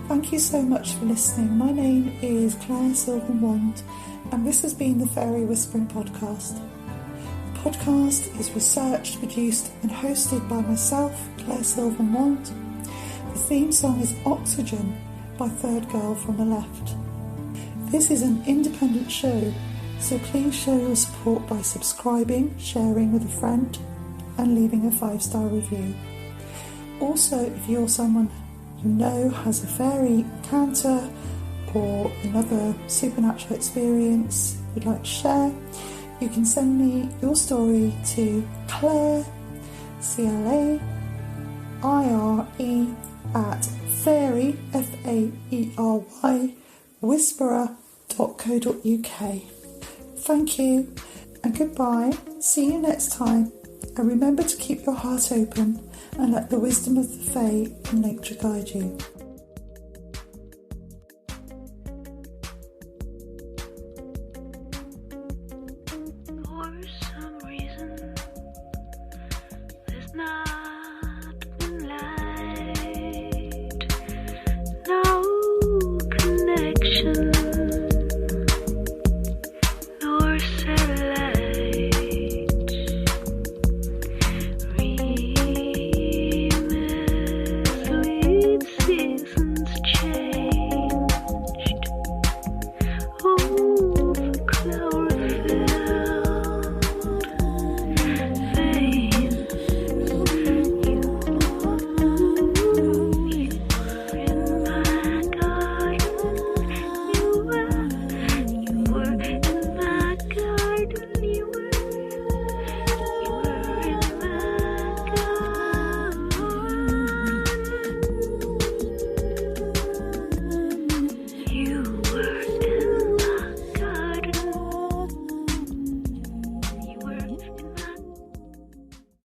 Thank you so much for listening. My name is Claire Sylvan Wand, and this has been the Fairy Whispering Podcast. The podcast is researched, produced and hosted by myself, Claire Sylvan Wand. The theme song is Oxygen by Third Girl from the Left. This is an independent show, so please show your support by subscribing, sharing with a friend and leaving a 5-star review. Also, if you're someone you know has a fairy encounter or another supernatural experience you'd like to share, you can send me your story to Claire, Claire, at fairy, F-A-E-R-Y, whisperer.co.uk. Thank you and goodbye. See you next time. And remember to keep your heart open and let the wisdom of the Fae and nature guide you.